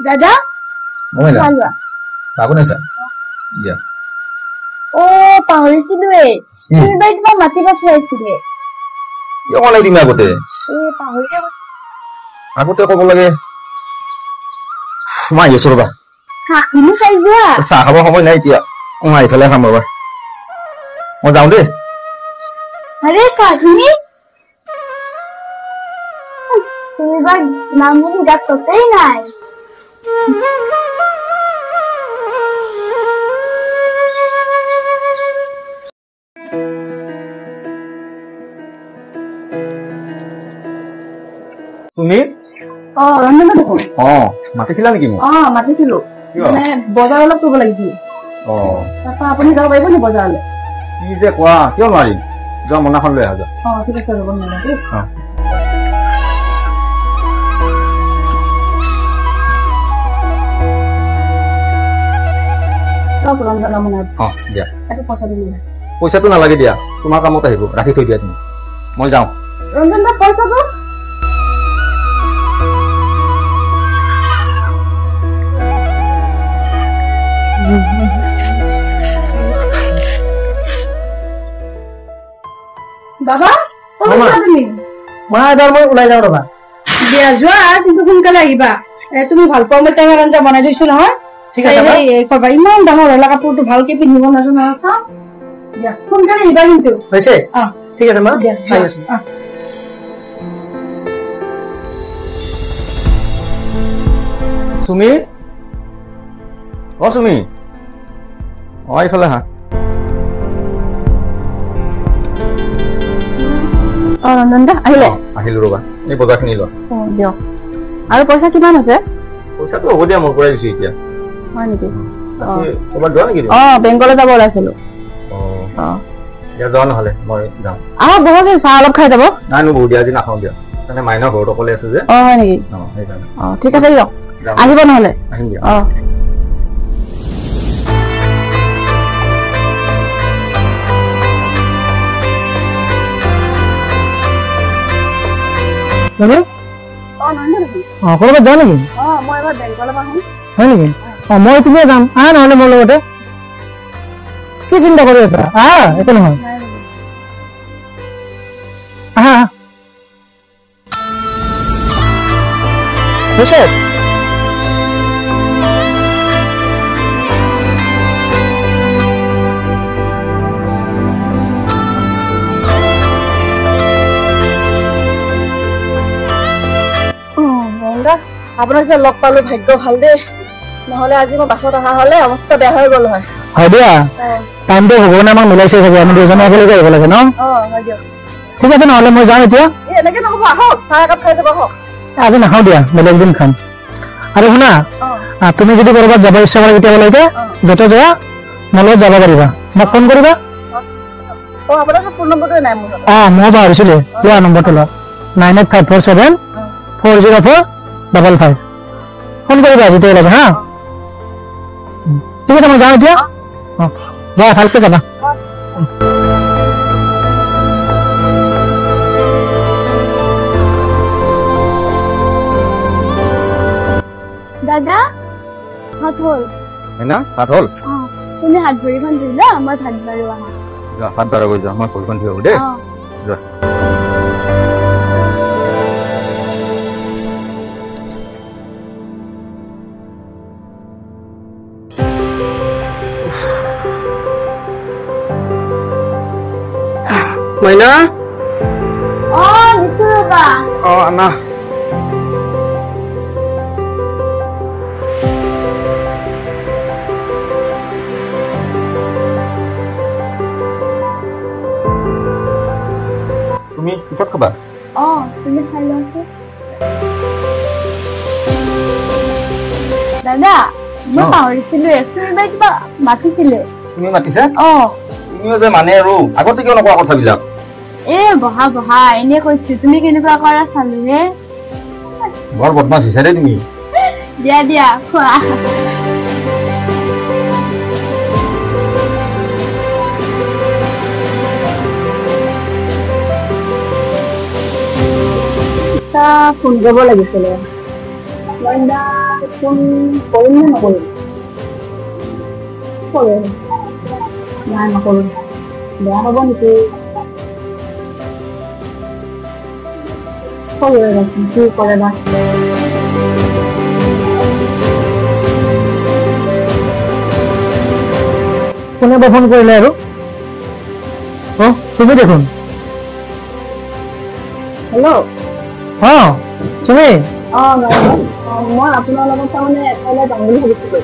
দাদা মহিলা চাব নাইছা দিয়া পাহৰিছিলোৱেই তুমি বাই তোমাক মাতিব চাইছিলে কিয় কলাই তুমি আগতে পাহৰিয়ে গৈছো আগতে ক'ব লাগে মই আহি আছো ৰবা চাহখিনি খাই যোৱা চাহ খাব সময় নাই এতিয়া মই আহি পেলাই খাম ৰবা মই যাওঁ দেই আৰে কাহিনী তুমি বাই নাম বুলি গাত ততেই নাই তুমি ৰঞ্জনা দেখোন মাতিছিলা নেকি মোক মাতিছিলো মানে বজাৰ অলপ কৰিব লাগিছিল তাৰপৰা আপুনি যাব পাৰিব নি বজাৰলৈ কি যে কোৱা কিয় নোৱাৰিম যোৱা মনাখন লৈ আহা যা ঠিক আছে ৰ'ব নালাগে দিয়া পইচাটো নিলে পইচাটো নালাগে দিয়া তোমাৰ কামত আহিব ৰাখি থৈ দিয়া তুমি মই যাওঁ ৰঞ্জন দা পইচাটো বাবা তুমি মই ওলাই যাওঁ ৰবা দিয়া যোৱা কিন্তু সোনকালে আহিবা তুমি ভাল পোৱা মই টেঙাৰ আঞ্জা বনাই দিছো নহয় ঠিক আছে কবা ইমান ডাঙৰ হলা কাপোৰটো ভালকে পিন্ধিব নাজানো দিয়া সোনকালে আহিবা কিন্তু হৈছে ঠিক আছে মা আহি আছো সুমি সুমি এইফালে হা ৰঞ্জন দা আহিলে আহিলো ৰবা এই বজাৰখিনি লোৱা দিয়ক আৰু পইচা কিমান আছে পইচাটো হ'ব দিয়া মোৰ পৰাই দিছো এতিয়া হয় নেকি ক'ৰবাত যোৱা নেকি বেংকলৈ যাব ওলাইছিলো যোৱা নহ'লে মই যাওঁ বহুত চাহ অলপ খাই যাব নাই বহুত দিয়া আজি নাখাওঁ দিয়া মানে মাইনাৰ ঘৰত অকলে আছো যে হয় নেকি সেইকাৰণে ঠিক আছে দিয়ক আহিব নহ'লে আহিম দিয়া ক'ৰবাত যাওঁ নেকি মই এবাৰ বেংকলৈ আহিম হয় নেকি মই তুমি যাম আহা নহ'লে মোৰ লগতে কি চিন্তা কৰি আছা আহা একো নহয় আহা হৈছে আপোনাক যে লগ পালো ভাগ্য ভাল দেই নহ'লে আজি মই বাছত অহা হ'লে অৱস্থা বেয়া হৈ গ'ল হয় দিয়া টাইমটো ভগৱানে আমাক মিলাইছে চাগে আমি দুজনে একেলগে আহিব লাগে ন হয় দিয়ক ঠিক আছে নহ'লে মই যাওঁ এতিয়া এনেকে নহ'ব আহক চাহ একাপ খাই যাব আহক আজি নাখাওঁ দিয়া বেলেগ দিন খাম আৰু শুনা তুমি যদি ক'ৰবাত যাব ইচ্ছা কৰা কেতিয়াবালৈকে য'তে যোৱা মোৰ লগত যাব পাৰিবা মোক ফোন কৰিবা আপোনাৰ ফোন নম্বৰটোৱে নাই মোৰ মই পাহৰিছিলো লোৱা নম্বৰটো লোৱা 9854740455 ফোন কৰিবা যেতিয়াই লাগে হা ঠিক আছে মই যাওঁ এতিয়া যা ভালকে যাবা দাদা হাত হ'ল হাত হ'ল তুমি হাত ভৰিখন ধুলা মই ভাত বাঢ়ো আহা হাত বাঢ়া গৈ যোৱা মই ভৰিখন ধুই আহোঁ দেই যোৱা মইনা নিছো ৰবা আনা তুমি পিছত খাবা তুমি খাই লোৱা দাদা মই পাহৰিছিলোৱে তুমি বাই কিবা মাতিছিলে তুমি মাতিছা তুমিও যে মানে আৰু আগতে কিয় নকোৱা কথাবিলাক বহা বহা এনে কৈছো তুমি কেনেকুৱা কৰা চালোহে বৰ বদমাছ হৈছা দেই তুমি দিয়া দিয়া খোৱা ফোন কৰিব লাগিছিলে ফোন কৰিম নে নকৰিম? কৰিম। নাই নকৰিম। বেয়া হ'ব নেকি? কৰিবাচোন, কি কৰে বা। কোনে বা ফোন কৰিলে আৰু চুমি দেখোন। হেল্ল'। চুমি মই আপোনাৰ লগত তাৰমানে এঠাইলৈ যাম বুলি ভাবিছিলো।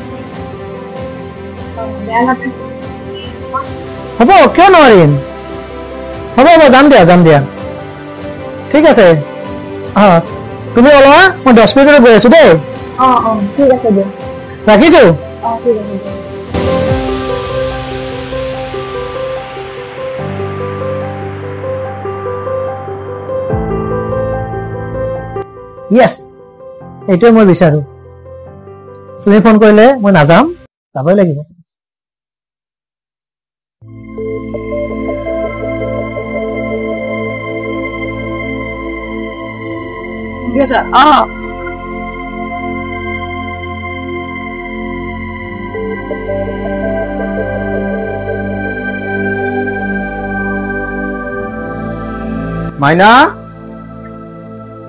বেয়া নাপায়? হ'ব, কিয় নোৱাৰিম। হ'ব যাম দিয়া ঠিক আছে। তুমি ওলোৱা, মই 10 মিনিটত গৈ আছো দেই। ঠিক আছে দিয়ক। ৰাখিছো। ঠিক আছে দিয়ক। য়েছ, এইটোৱে মই বিচাৰো। তুমি ফোন কৰিলে মই নাযাম, যাবই লাগিব। মাইনা,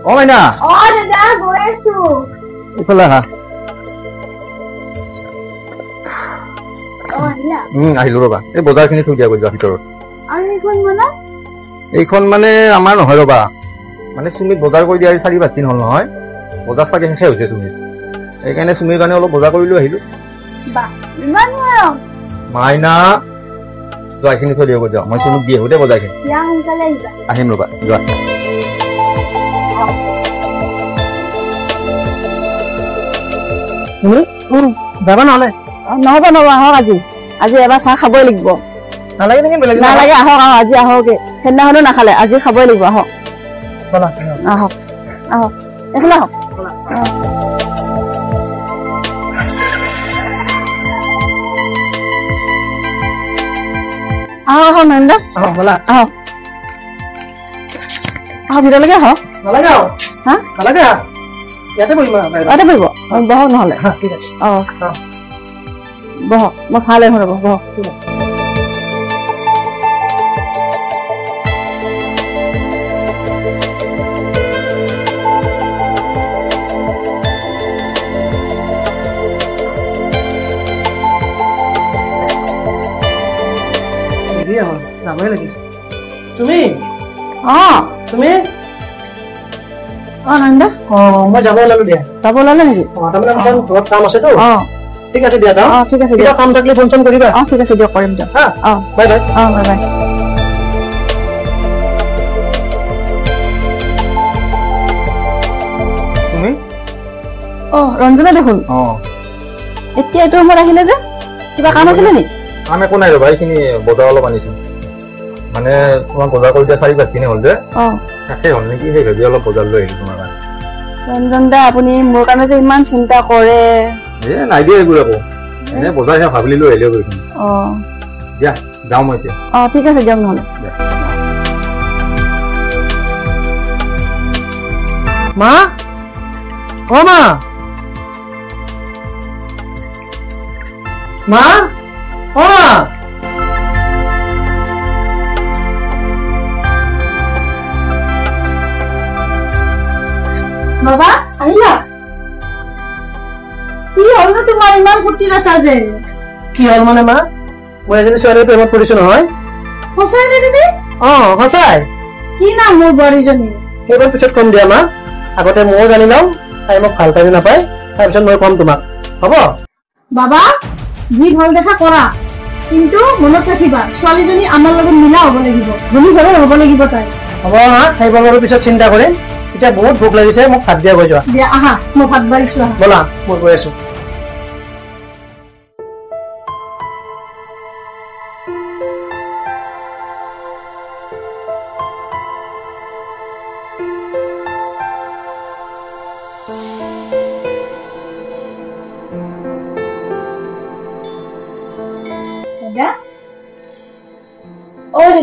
মাইনা দাদা গৈ আছো। এইফালে আহা। আহিলো ৰবা, এই বজাৰখিনি থৈ দিয়া গৈ যোৱা ভিতৰত। আৰু এইখন মানে? এইখন মানে আমাৰ নহয় ৰবা, মানে চুমিক বজাৰ কৰি দিয়া 4-5 দিন হ'ল নহয়। বজাৰ চাগে শেষে হৈছে চুমিৰ, সেইকাৰণে চুমিৰ কাৰণে অলপ বজাৰ কৰিলৈ আহিলো। মাইনা যোৱা, এইখিনি থৈ দিয়া গৈ যোৱা, মই চুমিক দি আহো দেই বজাৰখিনি। আহিম ৰবা, যোৱা। যাবা নহলে? নহ'ব আহক। আজি এবাৰ চাহ খাবই লাগিব। নালাগে নেকি? নালাগে, আহক আজি আহকে। সেইদিনাখনো নাখালে, আজি খাবই লাগিব। আহক আহক এইফালে আহক। আহক নন্দা, আহক ভিতৰলৈকে আহক। নালাগে নালাগে, ইয়াতে বহিম। ইয়াতে বহিব, বহক নহলে। ঠিক আছে। বহক, মই ভাল এখন ৰ'ব, বহক। যাবই লাগিব। তুমি নন্দা, মই যাব ওলালো দিয়া। যাব ওলালে নেকি? তাৰমানে ঘৰত কাম আছেতো। ঠিক আছে দিয়া, যাওঁ। ঠিক আছে দিয়ক। কাম থাকিলে ফোন কৰিবা। ঠিক আছে দিয়ক, কৰিম দিয়ক। Bye bye. Bye bye. তুমি ৰঞ্জনা দেখোন। এতিয়া এইটো ৰুমত আহিলে যে, কিবা কাম আছিলে নেকি? কাম একো নাই ৰবা, এইখিনি বজাৰ অলপ আনিছো। মানে তোমাক বজাৰ কৰি দিয়া 4-5 দিনে হ'ল যে, শেষে হ'ল নেকি, সেই ভাবি অলপ বজাৰ লৈ আহিলো তোমাৰ কাৰণে। ৰঞ্জন দা, আপুনি মোৰ কাৰণে যে ইমান চিন্তা কৰে। নাই দিয়া এইবোৰ একো, এনে বজাৰ সেয়া ভাবিলি লৈ আহিলেও গৈছো। দিয়া যাওঁ মই এতিয়া। ঠিক আছে দিয়ক নহ'লে। মা, মা, মা, বাবা আহিলা? কি হ'ল যে তোমাৰ ইমান ফূৰ্তি আছা যে? কি হ'ল মানে মা, মই এজনী ছোৱালীৰ প্ৰেমত পৰিছো নহয়। সঁচাই নে তুমি? সঁচাই। কি নাম মোৰ বোৱাৰীজনী? সেইবোৰ পিছত কম দিয়া মা, আগতে ময়ো জানি লওঁ তাই মোক ভাল পাই নাপায়, তাৰপিছত মই কম তোমাক, হ'ব? বাবা, যি ভাল দেখা কৰা, কিন্তু মনত ৰাখিবা ছোৱালীজনী আমাৰ লগত মিলা হ'ব লাগিব, ধনী ঘৰৰ হ'ব লাগিব তাই। হ'ব মা, সেইবোৰ বাৰু পিছত চিন্তা কৰিম। এতিয়া বহুত ভোক লাগিছে, মোক ভাত দিয়া গৈ যোৱা। দিয়া আহা, মই ভাত বাঢ়িছো। ব'লা, মই গৈ আছো।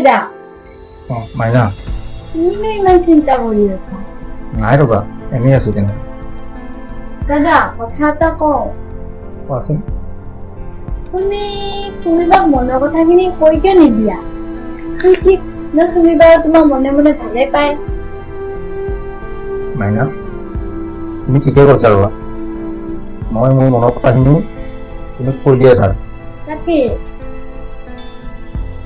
দাদা, মাইনা তুমি ইমান চিন্তা কৰি আছা? নাই ৰবা, এনেই আছো তেনে। দাদা কথা এটা কওঁ কোৱাচোন। তুমি চুমিবাক মনৰ কথাখিনি কৈ কিয় নিদিয়া? কি ঠিক না চুমিবা তোমাৰ মনে মনে ভালে পায়। মাইনা তুমি ঠিকে কৈছা ৰবা, মই মোৰ মনৰ কথাখিনি তুমি কৈ দিয়াই ভাল। তাকে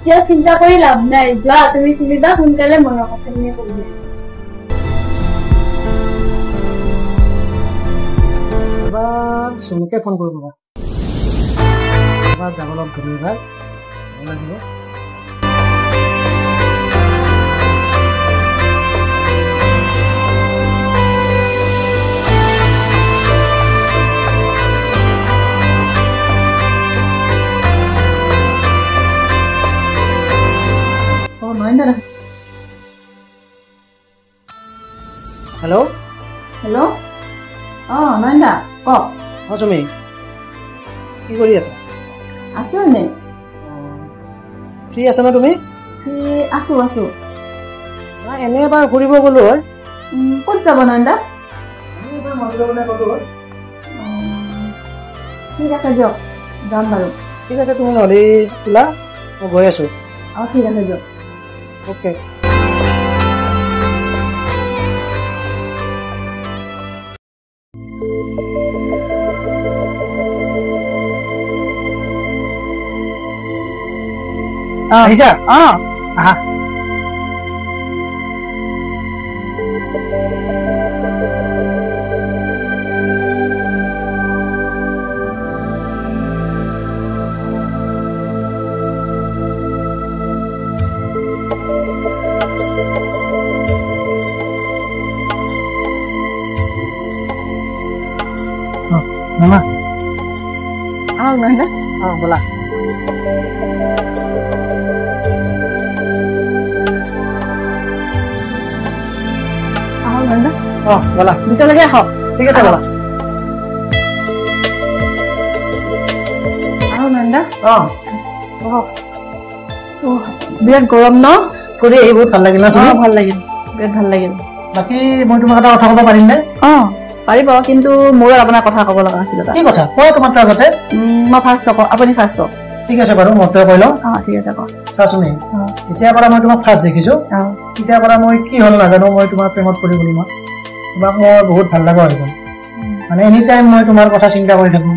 কিয় চিন্তা কৰি লাভ নাই, যোৱা তুমি চুমিবা সোনকালে মনৰ কথাখিনি কৈ দিয়া। এবাৰ চুমুকে ফোন কৰিব বা এবাৰ যাব লগ ধৰি এবাৰ লাগিব। হেল্ল' হেল্ল' নয়নদা কওক। তুমি কি কৰি আছা? আছো এনে। ফ্ৰী আছা না তুমি? আছো আছো। এনে এবাৰ ফুৰিব গলো হয়। ক'ত যাব নয়নদা? এবাৰ মন্দিৰলৈ গলো হয়। ঠিক আছে দিয়ক, যাম বাৰু। ঠিক আছে তুমি নহ'লে ওলা, মই গৈ আছো। ঠিক আছে দিয়ক। অ'কে। আহিছা? আহা। মামা নয়নদা ব'লা। নয়নদা ব'লা ভিতৰলৈকে আহক। ঠিক আছে ব'লা। নয়নদা বহক। বিৰাট গৰম ন? কৰি আহি বহুত ভাল লাগিল না চুমি? ভাল লাগিল, বিৰাট ভাল লাগিল। বাকী মই তোমাক এটা কথা ক'ব পাৰিম নে? পাৰিব, কিন্তু মোৰো আপোনাৰ কথা ক'ব লগা আছিল এটা। কি কথা কোৱা তোমাৰতো আগতে? মই ফাৰ্ষ্ট কওঁ, আপুনি ফাৰ্ষ্ট কওক। ঠিক আছে বাৰু, মইতো কৈ লওঁ। ঠিক আছে কওক। চা চুমি, যেতিয়াৰ পৰা মই তোমাক ফাৰ্ষ্ট দেখিছো তেতিয়াৰ পৰা মই কি হ'ল নাজানো, মই তোমাৰ প্ৰেমত পৰি গ'লো। মই তোমাক মোৰ বহুত ভাল লগা হৈ গ'ল। মানে এনি টাইম মই তোমাৰ কথা চিন্তা কৰি থাকো,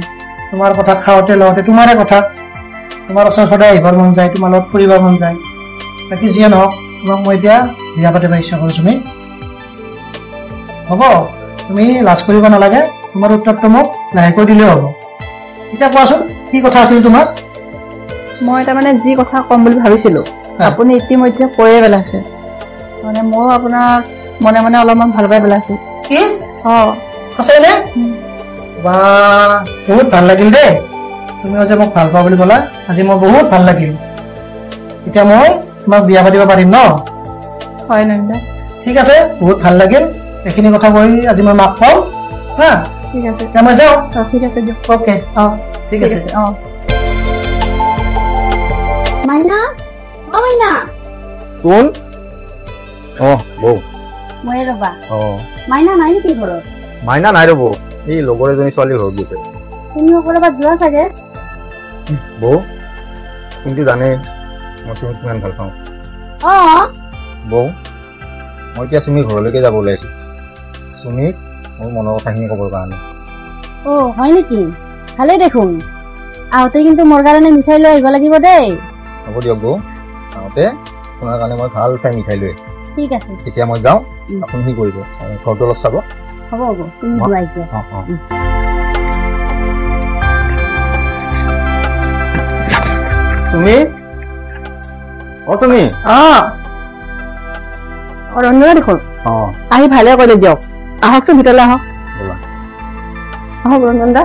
তোমাৰ কথা খাওঁতে লওঁতে তোমাৰে কথা, তোমাৰ ওচৰত সদায় আহিবৰ মন যায়, তোমাৰ লগত ফুৰিব মন যায়। বাকী যিয়ে নহওক, তোমাক মই এতিয়া বিয়া পাতিব ইচ্ছা কৰোঁ চুমি। হ'ব, তুমি লাজ কৰিব নালাগে, তোমাৰ উত্তৰটো মোক লাহেকৈ দিলেও হ'ব। এতিয়া কোৱাচোন কি কথা আছিল তোমাৰ? মই তাৰমানে যি কথা ক'ম বুলি ভাবিছিলো আপুনি ইতিমধ্যে কৈয়ে পেলাইছে। মানে ময়ো আপোনাক মনে মনে অলপমান ভাল পাই পেলাইছো। কি সঁচাই নে? বা বহুত ভাল লাগিল দেই, তুমিও যে মোক ভাল পোৱা বুলি ক'লা, আজি মোৰ বহুত ভাল লাগিল। এতিয়া মই তোমাক বিয়া পাতিব পাৰিম ন? হয় নয়নদা। ঠিক আছে, বহুত ভাল লাগিল। এইখিনি কথা কৈ আজি মই মাক কওঁ হা। ঠিক আছে, এতিয়া মই যাওঁ। ঠিক আছে দিয়ক। অ'কে। ঠিক আছে। মাইনা মাইনা কোন? বৌ মই ৰবা। মাইনা নাই নেকি ঘৰত? মাইনা নাই ৰ'ব, এই লগৰ এজনী ছোৱালী ঘৰত গৈছে। তুমি ক'ৰবাত যোৱা চাগে? বৌ কিন্তু জানে মই চুমিক কিমান ভাল পাওঁ। বৌ মই এতিয়া চুমিৰ ঘৰলৈকে যাব ওলাইছো, চুমিক মোৰ মনৰ কথাখিনি ক'বৰ কাৰণে। হয় নেকি? ভালেই দেখোন। আহোঁতে কিন্তু মোৰ কাৰণে মিঠাই লৈ আহিব লাগিব দেই। হ'ব দিয়ক বৌ, আহোঁতে আপোনাৰ কাৰণে মই ভাল চাই মিঠাই লৈ আহিম। ঠিক আছে। এতিয়া মই যাওঁ, আপুনি কি কৰিব ঘৰটো অলপ চাব। হ'ব তুমি যোৱা এতিয়া। চুমি চুমি ৰন্ধনা দেখোন আহি ভালে কৰিলে দিয়ক। আহকচোন ভিতৰলৈ আহক। ব'লা। আহক ৰঞ্জনদা।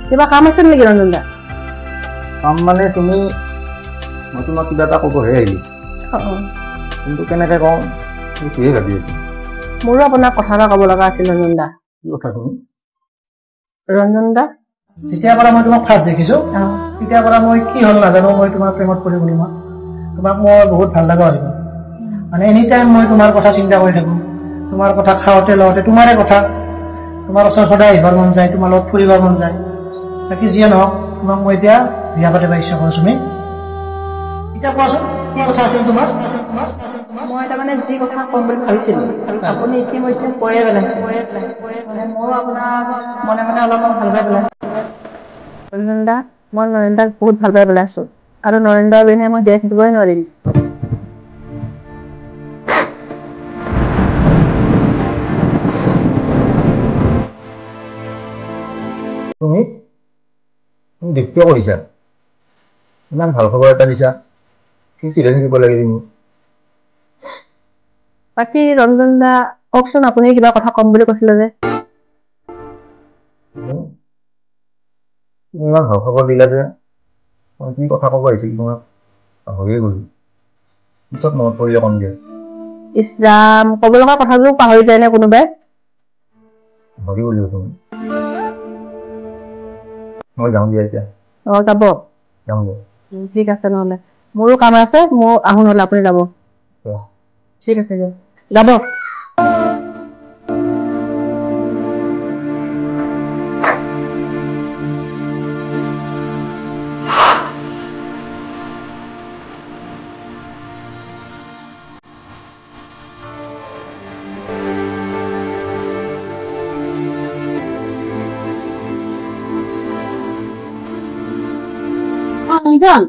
কিবা কাম আছে নেকি ৰঞ্জনদা? কাম মানে তুমি, মই তোমাক কিবা এটা ক'বহে আহিলো, কিন্তু কেনেকে কওঁ সেইটোৱে ভাবি আছো। মোৰো আপোনাক কথা এটা ক'ব লগা আছিল ৰঞ্জনদা। কি কথা তুমি? ৰঞ্জনদা, যেতিয়াৰ পৰা মই তোমাক ফাৰ্ষ্ট দেখিছো তেতিয়াৰ পৰা মই কি হ'ল নাজানো, মই তোমাৰ প্ৰেমত পৰি গ'লো। তোমাক মই বহুত ভাল লগা হৈ গ'ল মানে এনি টাইম মই তোমাৰ কথা চিন্তা কৰি থাকো তোমাৰ কথা খাওঁতে লওঁতে তোমাৰে কথা তোমাৰ ওচৰত সদায় আহিবৰ মন যায় তোমাৰ লগত ফুৰিবৰ মন যায় বাকী যিয়ে নহওক তোমাক মই এতিয়া বিয়া পাতিব ইচ্ছা কৰোঁ তুমি এতিয়া কোৱাচোন কি কথা আছিল তোমাৰ মই তাৰমানে যি কথা ক'ম বুলি ভাবিছিলো আপুনি ইতিমধ্যে কৈয়ে পেলাইছে মানে ময়ো আপোনাক মনে মনে অলপমান ভাল পাই পেলাইছো নৰেন্দ্ৰ মই নৰেন্দ্ৰক বহুত ভাল পাই পেলাইছো আৰু নৰেন্দ্ৰৰ বিনে মই জীয়াই থাকিবই নোৱাৰিম তুমি দেখতে কৰিছা ইমান ভাল খবৰ এটা দিছা কি চিধা থাকিব লাগে তুমি বাকী ৰঞ্জন দা কওকচোন আপুনি কিবা কথা ক'ম বুলি কৈছিলে যে ইমান ভাল খবৰ দিলা যে মই কি কথা ক'ব আহিছিল তোমাক পাহৰিয়ে গ'লো পিছত মনত পৰিলে কম দিয়া ইছৰাম ক'ব লগা কথাবোৰ পাহৰি যায় নে কোনোবাই পাহৰি গ'লো তুমি মই যাওঁ দিয়া এতিয়া যাব যাওঁ দিয়া ঠিক আছে নহ'লে মোৰো কাম আছে মই আহো নহ'লে আপুনি যাব ঠিক আছে যাব রঞ্জন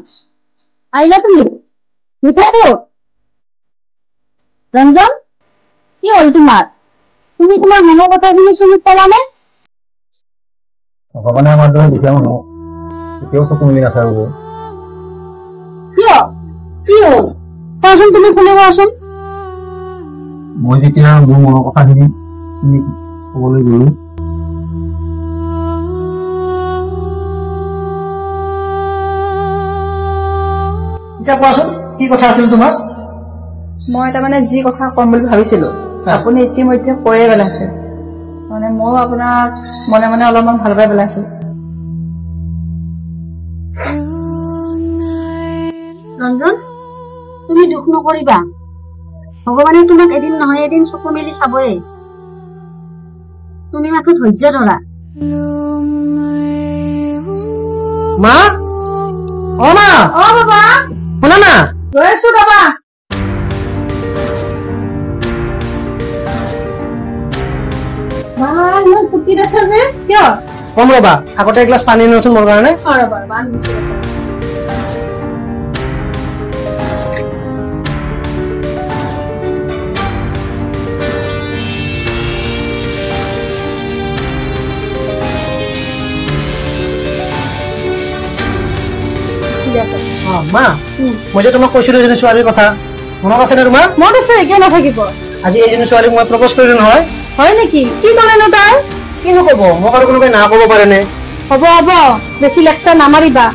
আইলা তুমি মিঠাই তো রঞ্জন কি হল তোমার তুমি তোমার মনের কথাগুলি শুনি পেলানে ভগৱানে আমাৰ দৰে দুখীয়া মানুহ কেতিয়াও চকু মিলি নাথাকিব কিয় কি হল কোৱাচোন তুমি খুলি কোৱাচোন মই যেতিয়া মোৰ মনৰ কথাখিনি চিনি ক'বলৈ গ'লো এতিয়া কোৱাচোন কি কথা আছিল তোমাৰ মই তাৰমানে যি কথা ক'ম বুলি ভাবিছিলো আপুনি ইতিমধ্যে কৈয়ে পেলাইছে মানে ময়ো আপোনাক মনে মনে অলপমান ভাল পাই পেলাইছো ৰঞ্জন তুমি দুখ নকৰিবা ভগৱানে তোমাক এদিন নহয় এদিন চকু মেলি চাবই তুমি মাথো ধৈৰ্য ধৰা মা অ মা অ বাবা শুনা না গৈ আছো বাবা ভাল মোৰ ফুটিত আছে যে কিয় কম ৰবা আগতে এগিলাচ পানী আনোচোন মোৰ কাৰণে ৰবা ৰবা আনিছো অ মা মই যে তোমাক কৈছিলো এজনী ছোৱালীৰ কথা মনত আছে নে তোমাৰ মনত আছে কিয় নাথাকিব আজি এইজনী ছোৱালীক মই প্ৰপ'জ কৰিলো নহয় হয় নেকি কি ক'লেনো তাই কিনো ক'ব মোক আৰু কোনোবাই না ক'ব পাৰেনে হ'ব হ'ব বেছি লেকচাৰ নামাৰিবা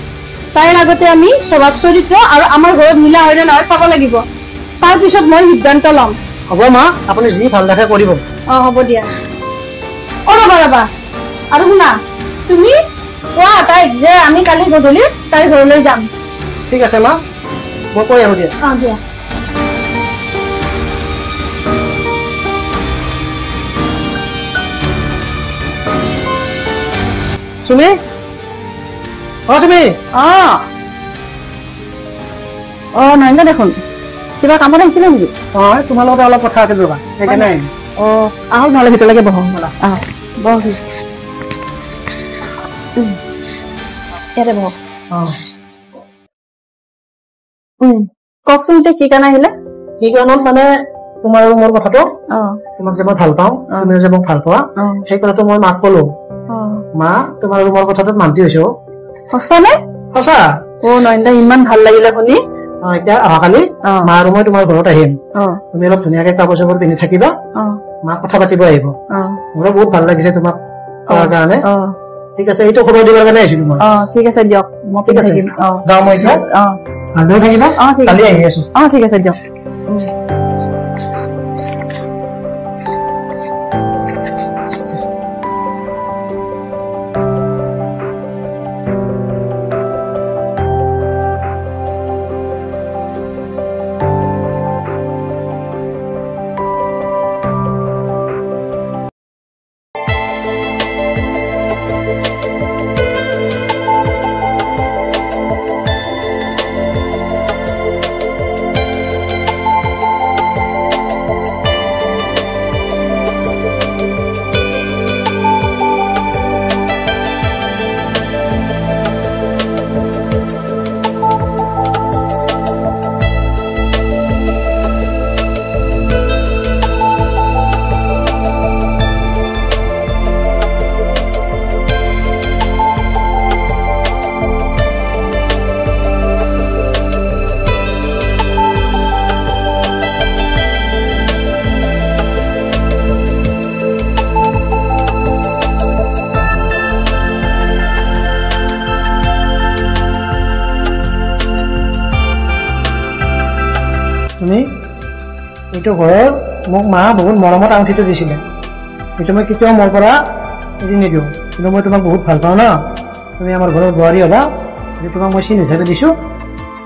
তাইৰ আগতে আমি স্বভাৱ চৰিত্ৰ আৰু আমাৰ ঘৰত মিলা হয় নে নহয় চাব লাগিব তাৰ পিছত মই সিদ্ধান্ত ল'ম হ'ব মা আপুনি যি ভাল দেখে কৰিব অ হ'ব দিয়া অ ৰবা ৰবা আৰু শুনা তুমি কোৱা তাইক যে আমি কালি গধূলি তাইৰ ঘৰলৈ যাম ঠিক আছে মা মই কৈ আহো দিয়া অ দিয়া চুমি অ চুমি নৰেন্দ্ৰ দেখোন কিবা কামত আহিছিলে নেকি অ তোমাৰ লগতে অলপ কথা আছিল ৰবা সেইকাৰণে আহিম আহক নহ'লে ভিতৰলৈকে বহক বহ ইয়াতে বহক অ কওকচোন এতিয়া কি কাৰণে আহিলে কি কাৰণত মানে তোমাৰ আৰু মোৰ কথাটো তোমাক যে মই ভাল পাওঁ তুমি যে মোক ভাল পোৱা সেই কথাটো মই মাক ক'লো মা তোমাৰ আৰু মোৰ কথাটোত মান্তি হৈছে সঁচানে সঁচা নৰেন্দ্ৰ ইমান ভাল লাগিলে শুনি এতিয়া অহাকালি মা আৰু মই তোমাৰ ঘৰত আহিম তুমি অলপ ধুনীয়াকে কাপোৰ চাপোৰ পিন্ধি থাকিবা মাক কথা পাতিব আহিব মোৰো বহুত ভাল লাগিছে তোমাক কোৱাৰ কাৰণে ঠিক আছে এইটো খবৰ দিবৰ কাৰণে আহিছিলো মই ঠিক আছে দিয়ক মই ঠিক আছে থাকিম যাওঁ মই এতিয়া ভালদৰে থাকিবা কালি আহি আছো ঠিক আছে দিয়ক এইটো ঘৰৰ মোক মা বহুত মৰমত আঙঠিটো দিছিলে। এইটো মই কেতিয়াও মোৰ পৰা এৰি নিদিওঁ, কিন্তু মই তোমাক বহুত ভাল পাওঁ ন, তুমি আমাৰ ঘৰৰ বোৱাৰী হ'বা, এইটো তোমাক মই চিন হিচাপে দিছোঁ,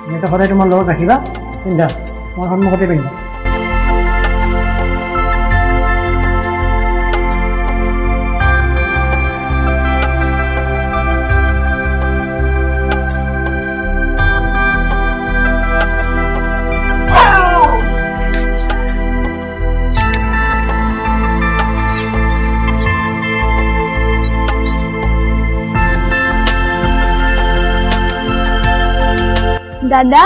এনেকৈ সদায় তোমাৰ লগত ৰাখিবা, পিন্ধা, মই সন্মুখতে পিন্ধা। দাদা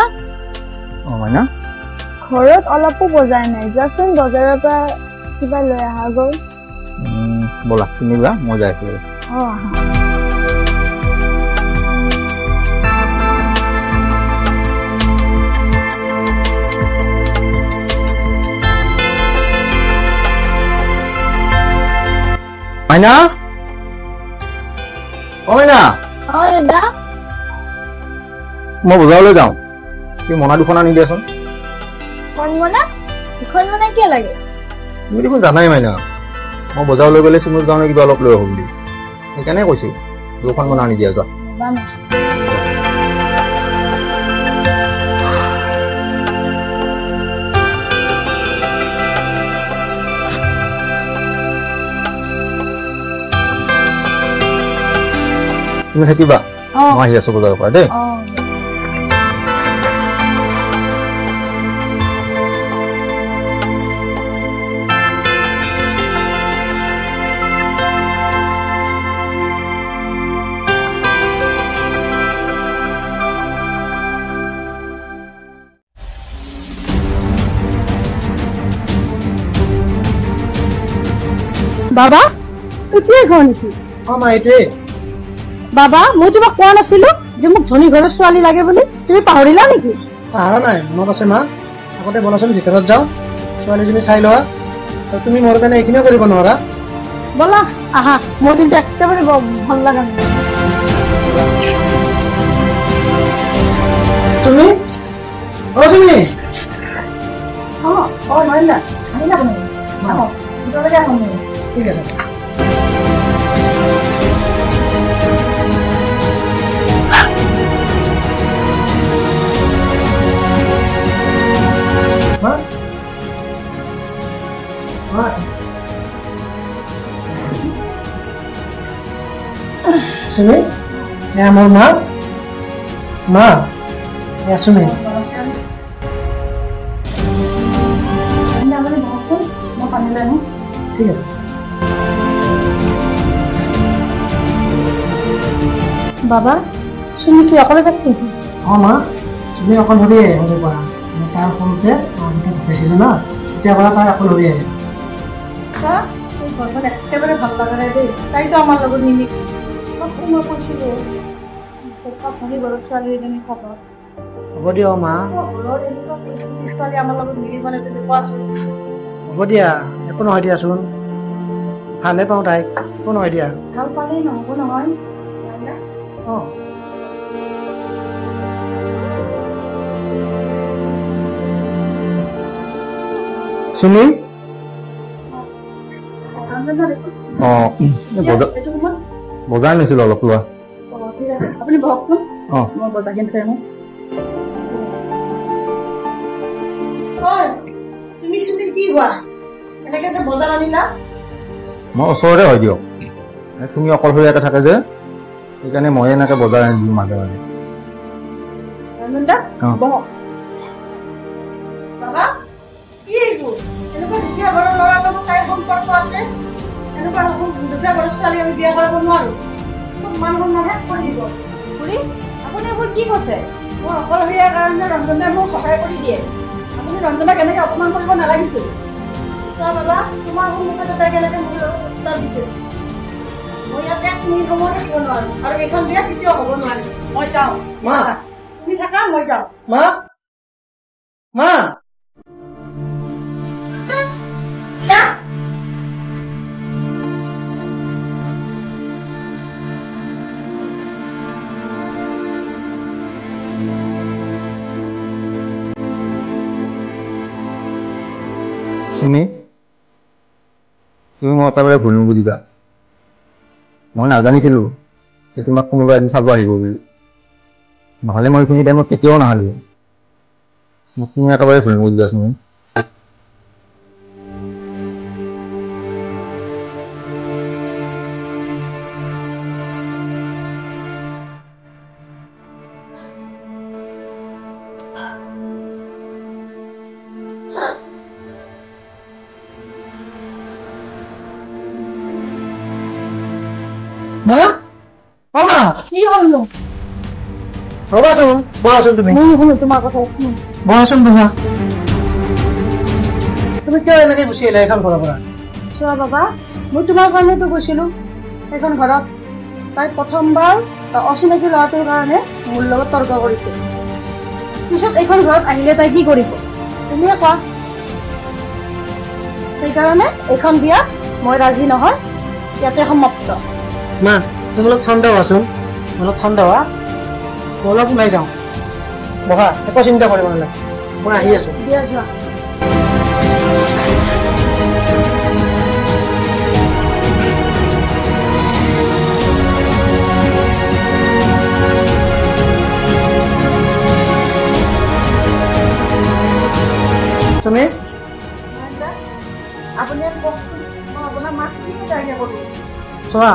মাইনা ঘৰত অলপো বজাৰ নাই, যোৱাচোন বজাৰৰ পৰা কিবা লৈ অহা গ'ল। ব'লা তুমি যোৱা, মই যাই আছোঁ। মাইনা অ মাইনা, দাদা মই বজাৰলৈ যাওঁ, তুমি মনা দুখন আনি দিয়াচোন। দুখন মনা কিয় লাগে? তুমি দেখোন জানাই মাইনা, মই বজাৰলৈ গ'লে চুনুৰ কাৰণে কিবা অলপ লৈ আহোঁ বুলি, সেইকাৰণে কৈছোঁ দুখন মনা আনি দিয়া যোৱা। তুমি থাকিবা, মই আহি আছোঁ বজাৰৰ পৰা দেই। বাবা এতিয়াই ঘৰ নেকি? মা এইটোৱে। বাবা মই তোমাক কোৱা নাছিলো যে মোক ধনী ঘৰৰ ছোৱালী লাগে বুলি, তুমি পাহৰিলা নেকি? পাহৰা নাই, মনত আছে মা। আগতে বলাচোন ভিতৰত যাওঁ, ছোৱালীজনী চাই লোৱা, আৰু তুমি মোৰ কাৰণে এইখিনিও কৰিব নোৱাৰা। বলা আহা, মোৰ কিন্তু একেবাৰে ভাল লগা নাই। তুমি তুমি ঠিক আছে। সুমি, এয়া মোৰ মা। মা এয়া সুমি। ঠিক আছে। বাবা তুমি কি অকলে থাকছি নেকি? মা তুমি অকলশৰীয়ে হ'ব পাৰা, তাই সৰুতে ঢুকাইছিলে ন, তেতিয়াৰ পৰা তাই অকলশৰীয়ে। ঘৰখন একেবাৰে ভাল লগা নাই দেই, তাইতো আমাৰ লগত নিমিলি। মই কৈছিলো ঘৰৰ ছোৱালী এজনী খবৰ হ'ব দিয়ক মা, ঘৰৰ এনেকুৱা ছোৱালী আমাৰ লগত মিলিব নে তুমি কোৱাচোন। হ'ব দিয়া, একো নহয় দিয়াচোন, ভালহে পাওঁ তাইক, একো নহয় দিয়া। ভাল পালেই নহ'ব নহয়। সুমি বজাৰ নিছিলো অলপ লোৱা। ঠিক আছে, আপুনি বহকচোন, অঁ মই বজাৰখিনি থৈ আহোঁ। তুমি চুমি কি হোৱা এনেকে যে বজাৰ আনিলা? মই ওচৰতে হয় দিয়ক, চুমি অকলশৰীয়াকে থাকে যে, সেইকাৰণে মই এনেকে বজাৰ আনি দিওঁ মাজে মাজে। বাবা কি এইবোৰ? এনেকুৱা দুখীয়া ঘৰৰ ল'ৰা লগত তাইৰ সম্পৰ্ক আছে, এনেকুৱা দুখীয়া ঘৰৰ ছোৱালী আমি বিয়া কৰাব নোৱাৰো। মান সন্মান শেষ কৰি দিব। খুৰী আপুনি এইবোৰ কি কৈছে? মই অকলশৰীয়াৰ কাৰণে ৰঞ্জনে মোক সহায় কৰি দিয়ে, আপুনি ৰঞ্জনক এনেকে অপমান কৰিব নালাগিছিল। চোৱা বাবা, তোমাৰ সন্মুখতে তাইক এনেকে মোৰ লগত উত্তৰ দিছিল। মই ইয়াত এক মিনিট সময় থাকিব নোৱাৰো, আৰু এইখন বিয়া কেতিয়াও হ'ব নোৱাৰে। মই যাওঁ। মা তুমি থাকা, মই যাওঁ। মা মা চুমি তুমি মই একেবাৰে ভুল নুবুজিবা মই নাজানিছিলোঁ যে তোমাক কোনোবা এদিন চাব আহিব বুলি নহ'লে মই এইখিনি টাইমত কেতিয়াও নাহিলোঁ মোক তুমি একেবাৰে ভুল নুবুজিবা চুমি মা অ মা কি হলো ৰ'বাচোন বহাচোন তুমি শুনো তোমাৰ কথা বহাচোন বহা তুমি কিয় এনেকে গুচি আহিলা এখন ঘৰৰ পৰা চোৱা বাবা মই তোমাৰ কাৰণেতো গৈছিলো এখন ঘৰত তাই প্ৰথমবাৰ অচিনাকি ল'ৰাটোৰ কাৰণে মোৰ লগত তৰ্ক কৰিছে পিছত এইখন ঘৰত আহিলে তাই কি কৰিব তুমিয়ে কোৱা সেইকাৰণে এইখন বিয়া মই ৰাজি নহয় ইয়াতে সমাপ্ত মা তুমি অলপ ঠাণ্ডা হোৱাচোন অলপ ঠাণ্ডা হোৱা মই অলপ ওলাই যাওঁ বহা একো চিন্তা কৰিব নালাগে মই আহি আছো বিয়া যোৱা তুমি আপুনি আপোনাৰ মাক কি কাজিয়া কৰিব চোৱা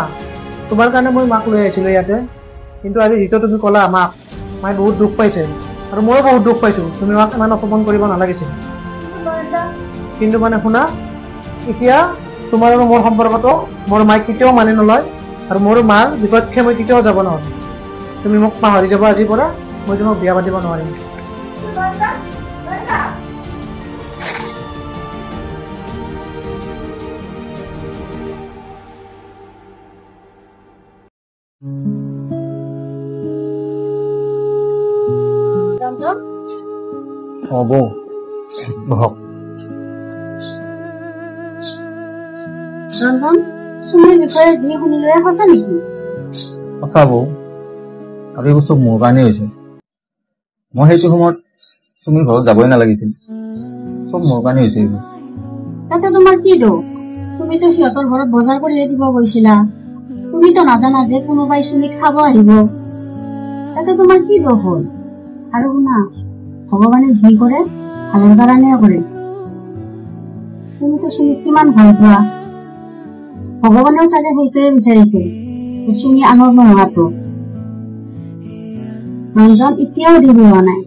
তোমাৰ কাৰণে মই মাক লৈ আহিছিলোঁ ইয়াতে কিন্তু আজি যিটো তুমি ক'লা মাক মায়ে বহুত দুখ পাইছে আৰু ময়ো বহুত দুখ পাইছোঁ তুমি মাক ইমান অপমান কৰিব নালাগিছিল কিন্তু মানে শুনা এতিয়া তোমাৰ আৰু মোৰ সম্পৰ্কটো মোৰ মায়ে কেতিয়াও মানি নলয় আৰু মোৰ মাৰ বিপক্ষে মই কেতিয়াও যাব নোৱাৰোঁ তুমি মোক পাহৰি যাবা আজিৰ পৰা মই তোমাক বিয়া পাতিব নোৱাৰিম অঁ বৌ বহক ৰঞ্জন চুমিৰ বিষয়ে যি শুনিলে সঁচা নেকি সঁচা বৌ আৰু এইবোৰ চব মোৰ কাৰণেই হৈছে মই সেইটো সময়ত চুমিৰ ঘৰত যাবই নালাগিছিল চব মোৰ কাৰণেই হৈছে এইবোৰ তাতে তোমাৰ কি দোষ তুমিতো সিহঁতৰ ঘৰত বজাৰ কৰি দিব গৈছিলা তুমিতো নাজানা যে কোনোবাই চুমিক চাব আহিব তাতে তোমাৰ কি দোষ হ'ল আৰু শুনা ভগৱানে যি কৰে ভালৰ কাৰণে কৰে তুমিতো চুমিক কিমান ভাল পোৱা ভগৱানেও চাগে সেইটোৱে বিচাৰিছিল চুমি আনৰ নোহোৱাটো ৰঞ্জন এতিয়াও দিব হোৱা নাই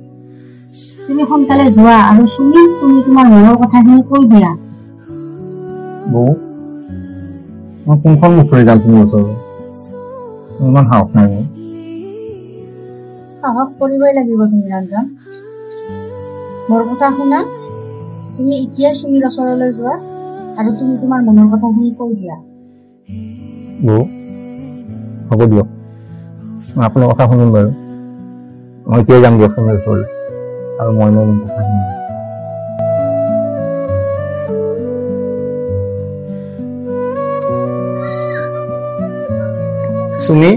তুমি সোনকালে যোৱা আৰু চুমিক তুমি তোমাৰ মনৰ কথাখিনি কৈ দিয়া বৌ মই কোনখন মুখেৰে যাম তুমি ওচৰলৈ ইমান সাহস নাই মোৰ সাহস কৰিবই লাগিব তুমি ৰঞ্জন মোৰ কথা শুনা তুমি এতিয়া চুমিৰ ওচৰলৈ যোৱা আৰু তুমি তোমাৰ মনৰ কথাখিনি কৈ দিয়া বৌ হ'ব দিয়ক মই আপোনাৰ কথা শুনিম বাৰু মই এতিয়াই যাম দিয়ক চুমিৰ ওচৰলৈ আৰু মই মোৰ কথা শুনিম চুমি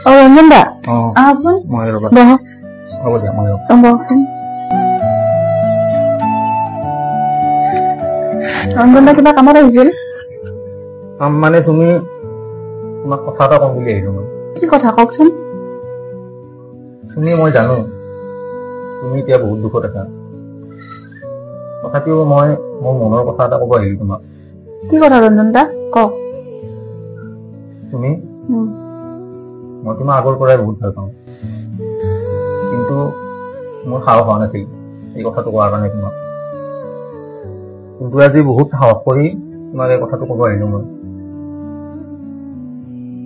অ ৰঞ্জন দা অঁ আহকচোন মই ৰ'বা বহক হ'ব দিয়া মই বহকচোন ৰঞ্জন দা কিবা কামত আহিছিল কাম মানে চুমি তোমাক কথা এটা কম বুলি আহিলোঁ মই কি কথা কওকচোন চুমি মই জানো তুমি এতিয়া বহুত দুখত আছা তথাপিও মই মোৰ মনৰ কথা এটা ক'ব আহিলোঁ তোমাক কি কথা ৰঞ্জন দা কওক চুমি মই তোমাক আগৰ পৰাই বহুত ভাল পাওঁ কিন্তু মোৰ সাহস হোৱা নাছিল এই কথাটো কোৱাৰ কাৰণে তোমাক কিন্তু আজি বহুত সাহস কৰি তোমাক এই কথাটো ক'ব আহিলোঁ মই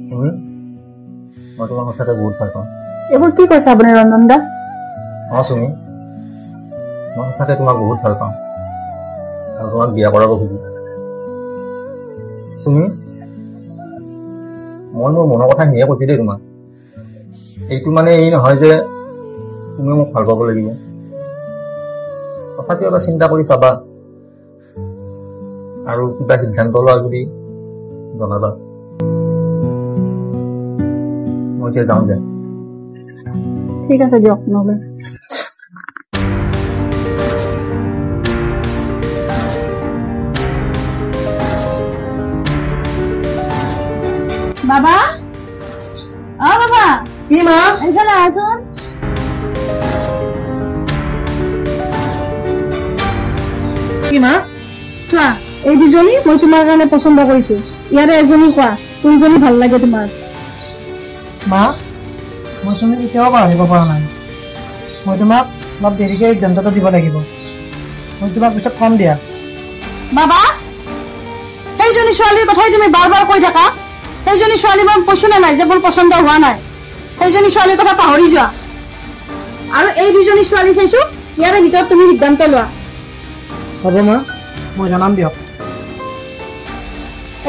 তুমি মই তোমাক সঁচাকৈ বহুত ভাল পাওঁ এইবোৰ কি কৈছে আপুনি ৰঞ্জন দা অঁ চুমি মই সঁচাকৈ তোমাক বহুত ভাল পাওঁ আৰু তোমাক বিয়া কৰাব খুজিম চুমি মই মোৰ মনৰ কথা নিয়ে কৈছোঁ দেই তোমাক এইটো মানে এই নহয় যে তুমি মোক ভাল পাব লাগিব তথাপিও এবাৰ চিন্তা কৰি চাবা আৰু কিবা সিদ্ধান্ত লোৱা যদি জনাবা মই এতিয়া যাওঁ দিয়া ঠিক আছে দিয়ক নহ'লে বাবা বাবা কি মা এখানে আসুন। কি মা চোৱা এই দুজনী মই তোমাৰ কাৰণে পচন্দ কৰিছো। ইয়াৰে এজনী কোৱা কোনজনী ভাল লাগে তোমাৰ? মা মই চুমিক এতিয়াও পাহৰিব পৰা নাই। মই তোমাক অলপ দেৰিকে সিদ্ধান্তটো দিব লাগিব। মই তোমাক পিছত কম দিয়া। বাবা সেইজনী ছোৱালীৰ কথাই তুমি বাৰ বাৰ কৈ থাকা। সেইজনী ছোৱালী মই কৈছো নে নাই যে মোৰ পচন্দ হোৱা নাই? সেইজনী ছোৱালীৰ কথা পাহৰি যোৱা আৰু এই দুজনী ছোৱালী চাইছো। ইয়াৰে ভিতৰত তুমি সিদ্ধান্ত লোৱা। হ'ব মা মই জনাম দিয়ক।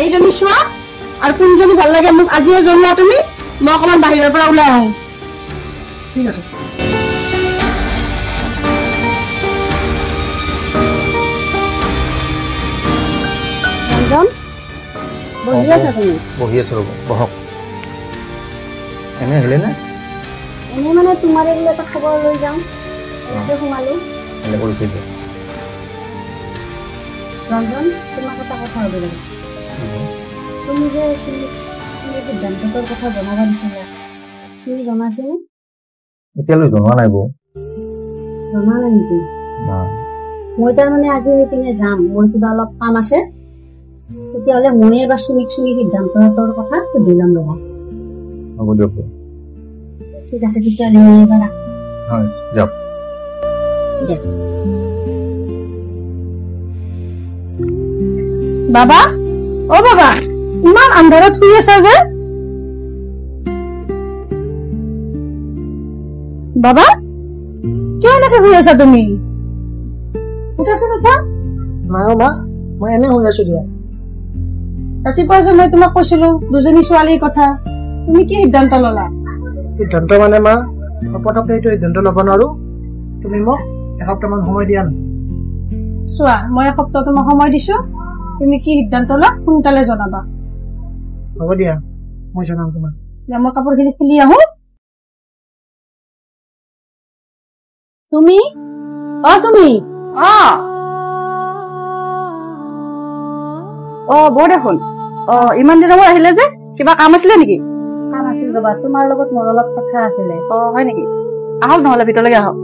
এইজনী চোৱা আৰু কোনজনী ভাল লাগে মোক আজিয়ে জনোৱা তুমি। মই অকমান বাহিৰৰ পৰা ওলাই আহো। ঠিক আছে। ৰঞ্জন বহি আছা তুমি? বহি আছো ৰ'ব, বহক। এনে আহিলে নে? এনে মানে তোমাৰে বোলে এটা খবৰ লৈ যাওঁ সোমালো। এনে কৰিছে যে ৰঞ্জন তোমাক এটা কথা হ'ব লাগে। তুমি যে চুমিক সিদ্ধান্তটোৰ কথা জনাব দিছিলা, চুমি জনাইছেনে? এতিয়ালৈ জনোৱা নাই বৌ। জনা নাই নেকি? মই তাৰমানে আজি সেইপিনে যাম। মোৰ কিবা অলপ কাম আছে। তেতিয়াহ'লে মই এবাৰ চুমিক সিদ্ধান্তটোৰ কথা সুধি ল'ম ৰবা। হ'ব দিয়ক। ঠিক আছে তেতিয়াহ'লে মই এবাৰ হয় যাওক। বাবা বাবা ইমান আন্ধাৰত শুই আছা যে? বাবা কিয় এনেকে শুই আছা তুমি? উঠাচোন উঠা। নাই মা মই এনে শুই আছো দিয়া। ৰাতিপুৱা যে মই তোমাক কৈছিলো দুজনী ছোৱালীৰ কথা, তুমি কি সিদ্ধান্ত ললা? সিদ্ধান্ত মানে মা পটককে এইটো সিদ্ধান্ত ল'ব নোৱাৰো। তুমি মোক এসপ্তাহমান সময় দিয়া না। চোৱা মই এসপ্তাহ তোমাক সময় দিছো। তুমি কি সিদ্ধান্ত লোৱা সোনকালে জনাবা। হ'ব দিয়া মই জনাম তোমাক। মই কাপোৰখিনি খুলি আহো। তুমি তুমি বৌ দেখোন। ইমান দিনৰ মূৰত আহিলে যে, কিবা কাম আছিলে নেকি? কাম আছিল ৰবা, তোমাৰ লগত মোৰ অলপ কথা আছিলে। হয় নেকি? আহক নহলে ভিতৰলৈকে আহক।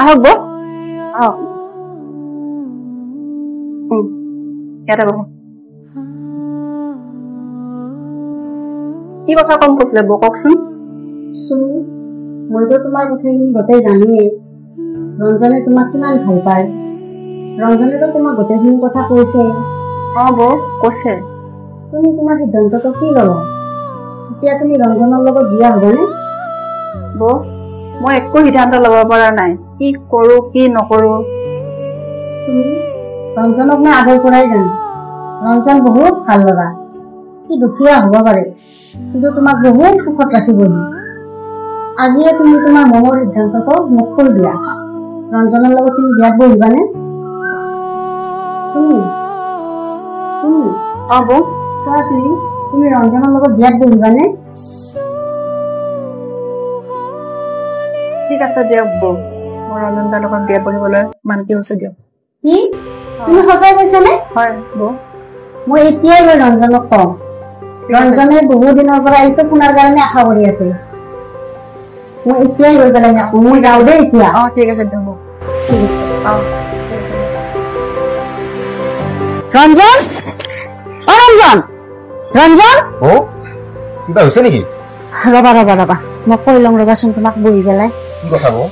আহক বৌ আহক। ইয়াতে বহো। কি কথা কম কৈছিলে বৌ কওকচোন। মইতো তোমাৰ কথাখিনি গোটেই জানোৱেই। ৰঞ্জনে তোমাক কিমান ভাল পায়। ৰঞ্জনেতো তোমাক গোটেইখিনি কথা কৈছে। বৌ কৈছে। তুমি তোমাৰ সিদ্ধান্তটো কি ল'লা? এতিয়া তুমি ৰঞ্জনৰ লগত বিয়া হবানে? বৌ মই একো সিদ্ধান্ত ল'ব পৰা নাই। কি কৰো কি নকৰো। তুমি ৰঞ্জনক মই আগৰ পৰাই জানো। ৰঞ্জন বহুত ভাল লগা। সি দুখীয়া হব পাৰে কিন্তু তোমাক বহুত সুখত ৰাখিব। আজিয়ে তুমি তোমাৰ মনৰ সিদ্ধান্তটো মোক কৈ দিয়া। ৰঞ্জনৰ লগত তুমি বিয়াত বহিবানে? বৌ চোৱাচোন তুমি ৰঞ্জনৰ লগত বিয়াত বহিবানে? ঠিক আছে দিয়ক বৌ, মই ৰঞ্জন দাৰ লগত বিয়াত বহিবলৈ মান্তি হৈছে দিয়ক। কি তুমি সঁচাই কৈছানে? হয় বৌ। মই এতিয়াই গৈ ৰঞ্জনক কওঁ। ৰঞ্জনে বহু দিনৰ পৰা এইটো শুনাৰ কাৰণে আশা কৰি আছে। মই এতিয়াই গৈ পেলাই মই যাওঁ দেই এতিয়া। ঠিক আছে দিয়ক বৌ। ৰঞ্জন ৰঞ্জন ৰঞ্জন কিবা হৈছে নেকি? ৰবা ৰবা ৰবা মই কৈ লওঁ ৰবাচোন তোমাক বহি পেলাই। কি কথা বৌ?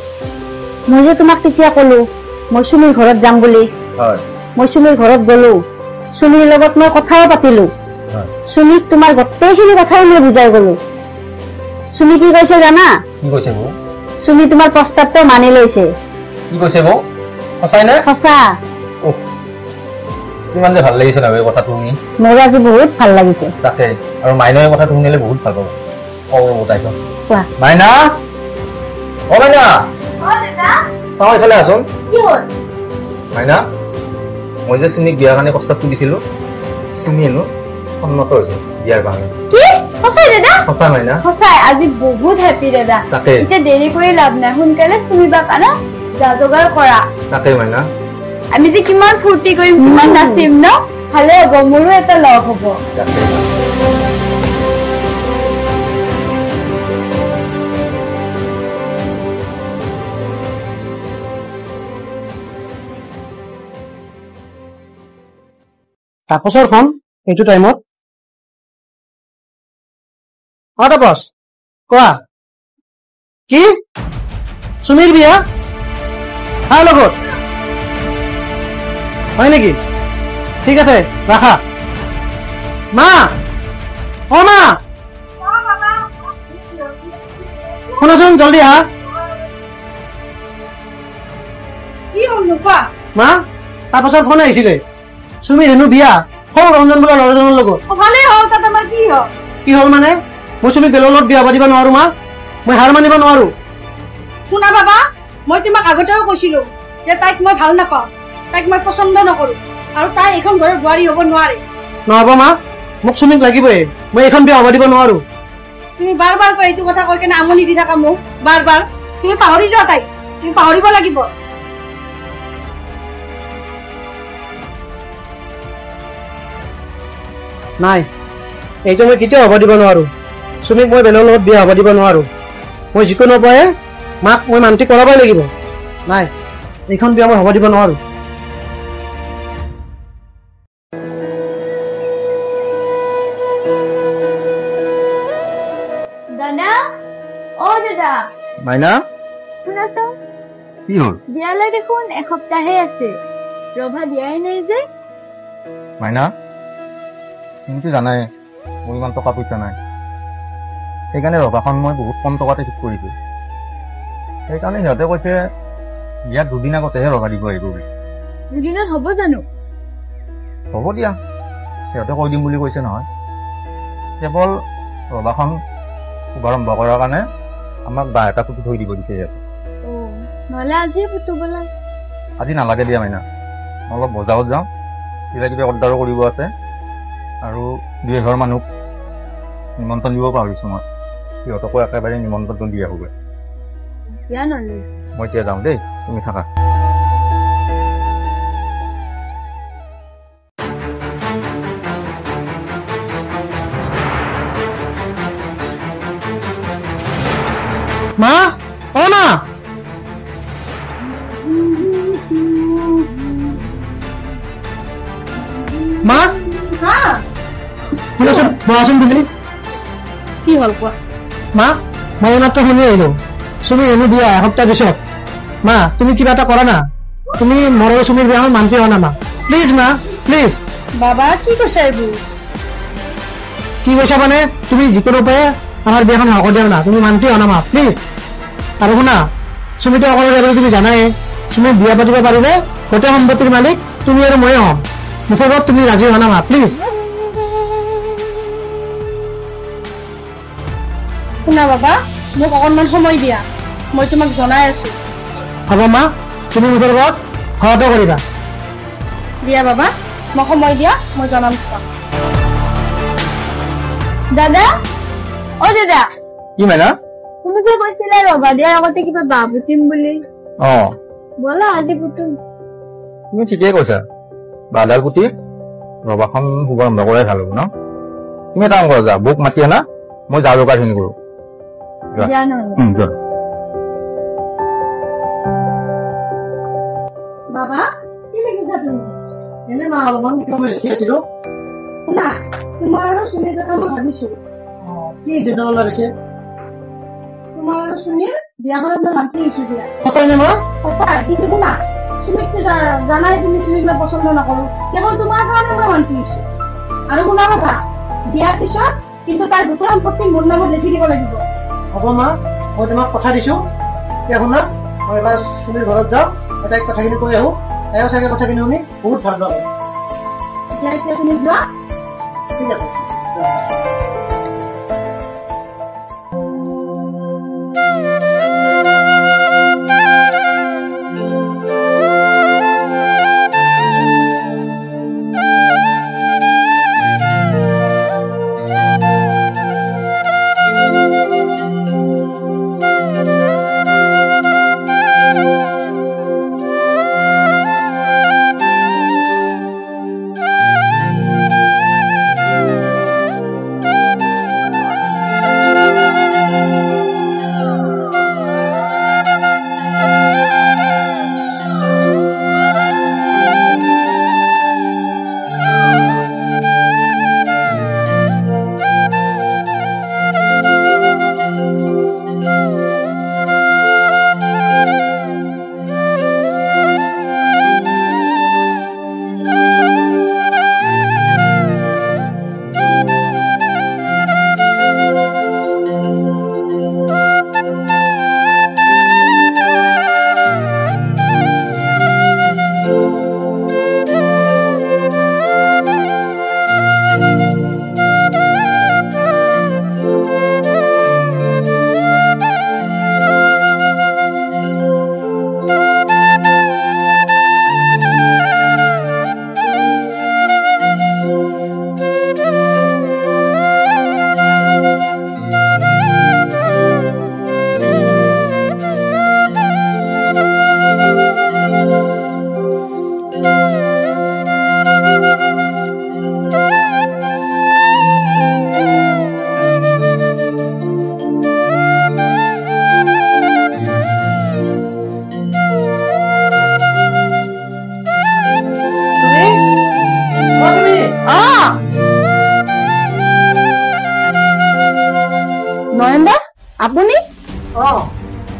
মই যে তোমাক তেতিয়া কলো মই চুমিৰ ঘৰত যাম বুলি। মই চুমিৰ ঘৰত গলো। চুমিৰ লগত মই কথাও পাতিলো। চুমিক তোমাৰ গোটেইখিনি কথাই মই বুজাই গলো। চুমি কি কৈছে জানা? কি কৈছে বৌ? চুমি তোমাৰ প্ৰস্তাৱটো মানি লৈছে। কি কৈছে বৌ? সঁচাই নে? সঁচা। কিমান যে ভাল লাগিছে নহয় কথাটো শুনি। মোৰ আজি বহুত ভাল লাগিছে। তাকে আৰু মাইনাৰ কথাটো শুনিলে বহুত ভাল পাব। কোৱা মাইনা। মাইনা এইফালে আছোন। মাইনা মই যে চুমিক বিয়াৰ কাৰণে প্ৰস্তাৱটো দিছিলো, চুমি হেনো সন্মত হৈছে বিয়াৰ কাৰণে। কি সঁচাই দাদা? সঁচা মাইনা। সঁচাই আজি বহুত হেপী দাদা। তাকে এতিয়া দেৰি কৰি লাভ নাই, সোনকালে চুমিবা কাৰণে যা যোগাৰ কৰা। তাকে মাইনা আমি যে কিমান ফূৰ্তি কৰিম, কিমান নাচিম ন? ভালে হ'ব, মোৰো এটা লগ হ'ব। তাপসৰ ফোন এইটো টাইমত? তাপস কোৱা, কি সুমীৰ বিয়া কাৰ লগত? হয় নেকি? ঠিক আছে ৰাখা। মা, অ মা, শুনাচোন জলদি আহা। কি হ'ল কোৱা? মা, তাপসৰ ফোন আহিছিলে, সুমীৰ হেনো বিয়া সৰু ৰঞ্জন বোলা ল'ৰাজনৰ লগত। ভালেই হ'ল, তাত আমাৰ কি হ'ল? কি হ'ল মানে? মই সুমীক বেলেগৰ লগত বিয়া পাতিব নোৱাৰো মা, মই হাৰ মানিব নোৱাৰো। শুনা বাবা, মই তোমাক আগতেও কৈছিলো যে তাইক মই ভাল নাপাওঁ, তাইক মই পচন্দ নকৰো, আৰু তাই এখন ঘৰৰ বোৱাৰী হ'ব নোৱাৰে। নহ'ব মা, মোক সুমীক লাগিবই, মই এইখন বিয়া হ'ব দিব নোৱাৰো। তুমি বাৰ বাৰ কৈ এইটো কথা কৈ কেনে আমনি দি থাকা মোক, বাৰ বাৰ। তুমি পাহৰি যোৱা তাইক, তুমি পাহৰিব লাগিব। নাই, এইটো মই কেতিয়াও হ'ব দিব নোৱাৰো। সুমীক মই বেলেগৰ লগত বিয়া হ'ব দিব নোৱাৰো। মই যিকোনো উপায়ে মাক মই মান্তি কৰাবই লাগিব। নাই, এইখন বিয়া মই হ'ব দিব নোৱাৰো। দাদা, অ দাদা, মাইনা শুনাচোন, কি হ'ল? বিয়ালৈ দেখোন এসপ্তাহে আছে, ৰভা দিয়াই নাই যে। মাইনা তুমিতো জানাই মোৰ ইমান টকা পইচা নাই, সেইকাৰণে ৰভাখন মই বহুত কম টকাতে ঠিক কৰিছো। সেইকাৰণে সিহঁতে কৈছে বিয়াত দুদিন আগতেহে ৰভা দিব আহিব বুলি। দুদিনত হ'ব জানো? হ'ব দিয়া, সিহঁতে কৈ দিম বুলি কৈছে নহয়। কেৱল ৰভাখন শুভাৰম্ভ কৰাৰ কাৰণে আমাক বাঁহ এটা পুতি থৈ দিব দিছে সিহঁতে। নহ'লে আজিয়ে পুতু ব'লা। আজি নালাগে দিয়া মাইনা, মই অলপ বজাৰত যাওঁ, কিবা কিবি অৰ্ডাৰো কৰিব আছে, আৰু দুই এঘৰ মানুহক নিমন্ত্ৰণ দিব পাহৰিছোঁ মই। সিহঁতকো একেবাৰে নিমন্ত্ৰণটো দি আহোগৈ। মই এতিয়া যাওঁ দেই, তুমি থাকা। মা, অ মা, মা, শুনাচোন, বহাচোন তুমি। কি হ'ল কোৱা? মা, মই এইমাত্ৰ শুনি আহিলো সুমীৰ হেনো বিয়া এসপ্তাহ পিছত। মা, তুমি কিবা এটা কৰা না, তুমি মোৰ আৰু সুমীৰ বিয়াখন মান্তি হোৱা না মা, প্লিজ মা, প্লিজ। বাবা কি কৈছা এইবোৰ? কি কৈছা মানে, তুমি যিকোনো উপায়ে আমাৰ বিয়াখন হক দিয়া না, তুমি মান্তি হোৱা না মা, প্লিজ। আৰু শুনা, সুমিতো অকলে যাবলৈ তুমি জানাই, তুমি বিয়া পাতিব পাৰিলে গোটেই সম্পত্তিৰ মালিক তুমি আৰু ময়ে হ'ম। মুঠৰ তুমি ৰাজি হোৱা না মা, প্লিজ। শুনা বাবা, মোক অকণমান সময় দিয়া, মই তোমাক জনাই আছো। হ'ব মা, তুমি মুঠৰ লগত সহায়তা কৰিবা। দিয়া বাবা, মোক সময় দিয়া, মই জনাম তোমাক। দাদা, অ দাদা, কি মাইনা? তুমি যে কৈছিলা ৰভা দিয়াৰ আগতে কিবা বাঁহ পুতিম বুলি, অঁ, ব'লা আজি পুতুম। তুমি ঠিকেই কৈছা, বাঁহডাল পুতি ৰভাখন শুভাৰম্ভ কৰাই ভাল হ'ব ন। তুমি এটা কাম কৰা, যা বুক মাতি আনা, মই যা যোগাৰখিনি কৰোঁ। জানো যোৱা। বাবা, কি লিখিছা তুমি? এনে মা অলপমান মই লিখি আছিলো। শুনা, তোমাৰ আৰু সুনীৰ কথা মই ভাবিছো। কি দেউতা ওলাইছে? তোমাৰ আৰু সুনীৰ বিয়াখনত মই মাতি আহিছো দিয়া। সঁচাই নে মা? সঁচা, কিন্তু শুনা, সুমিকটো জানাই তুমি সুমিক মই পচন্দ নকৰো, কেৱল তোমাৰ কাৰণে মই মাতি আহিছো। আৰু শুনা কথা, বিয়াৰ পিছত কিন্তু তাৰ গোটেই সম্পত্তি মোৰ নামত লিখি দিব লাগিব। হ'ব মা, মই তোমাক কথা দিছো। এতিয়া শুনা, মই এবাৰ সুমীৰ ঘৰত যাওঁ, তাইক কথাখিনি কৈ আহো, তাইও চাগে কথাখিনি শুনি বহুত ভাল পাব। এতিয়া তুমি যোৱা। ঠিক আছে। নয়নদা আপুনি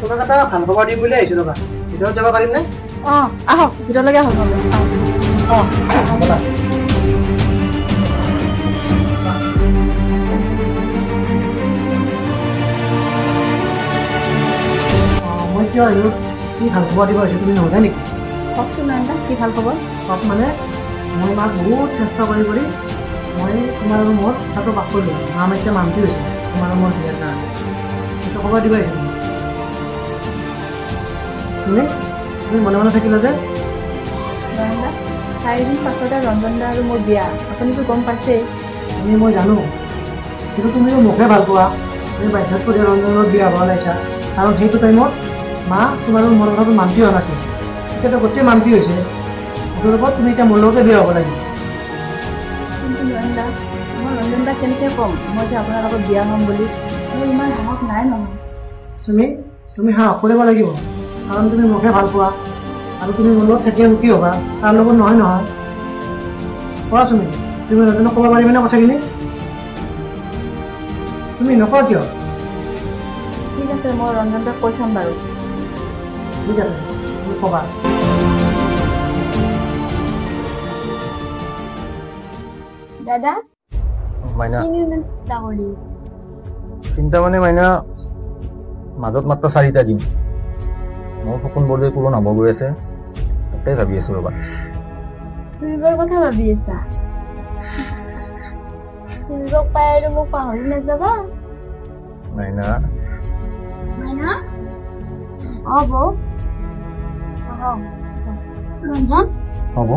তোমাক এটা ভাল খবৰ দিম বুলি আহিছো ৰবা ভিতৰত যাব পাৰিম নে আহক ভিতৰলৈকে আহক ব'লা। মই কিয় আহিলো কি ভাল খবৰ দিব আহিছো তুমি নহ'লে নেকি কওকচোন নয়নদা কি ভাল খবৰ তাত মানে মই মাক বহুত চেষ্টা কৰি মই তোমাৰ আৰু মোৰ কথাটো পাক কৰিলোঁ মা এতিয়া মান্তি হৈছে তোমাৰ আৰু মোৰ বিয়াৰ কাৰণে সেইটো খবৰ দিব আহিছোঁ তুমি মনে মনে থাকিলা যে নয়নদা 4 দিন পাছতে ৰঞ্জনদা আৰু মোৰ বিয়া আপুনিতো গম পাইছেই মই জানো কিন্তু তুমিও মোকে ভাল পোৱা তুমি বাধ্যত কৰি ৰঞ্জনৰ বিয়া হ'ব ওলাইছা কাৰণ সেইটো টাইমত মা তোমাৰ মোৰ কথাটো মান্তি হোৱা নাছিল এতিয়াতো গোটেই মান্তি হৈছে সেইটোৰ ওপৰত তুমি এতিয়া মোৰ লগতে বিয়া হ'ব লাগিব কিন্তু নয়নদা মই ৰঞ্জনদা কেনেকৈ ক'ম মই যে আপোনাৰ লগত বিয়া হ'ম বুলি মোৰ ইমান সাহস নাই নহয় তুমি সাহস কৰিব লাগিব কাৰণ তুমি মোকে ভাল পোৱা আৰু তুমি মোৰ লগত থাকিলে সুখী হ'বা তাৰ লগত নহয় কোৱা তুমি ৰঞ্জনক ক'ব পাৰিবানে কথাখিনি তুমি নকোৱা কিয় ঠিক আছে মই ৰঞ্জনদাক কৈ চাম বাৰু ঠিক আছে তুমি ক'বা দাদা মাইনা ডাঙৰি চিন্তা মানে মাইনা মাজত মাত্ৰ 4টা দিন মোৰ সপোনবোৰ যে পূৰণ হ'ব গৈ আছে তাকেই ভাবি আছো ৰবা ফুৰিবৰ কথা ভাবি আছা ফুৰিবক পাই আৰু মোক পাহৰি নাযাবা মাইনা বৌ ৰঞ্জন হ'ব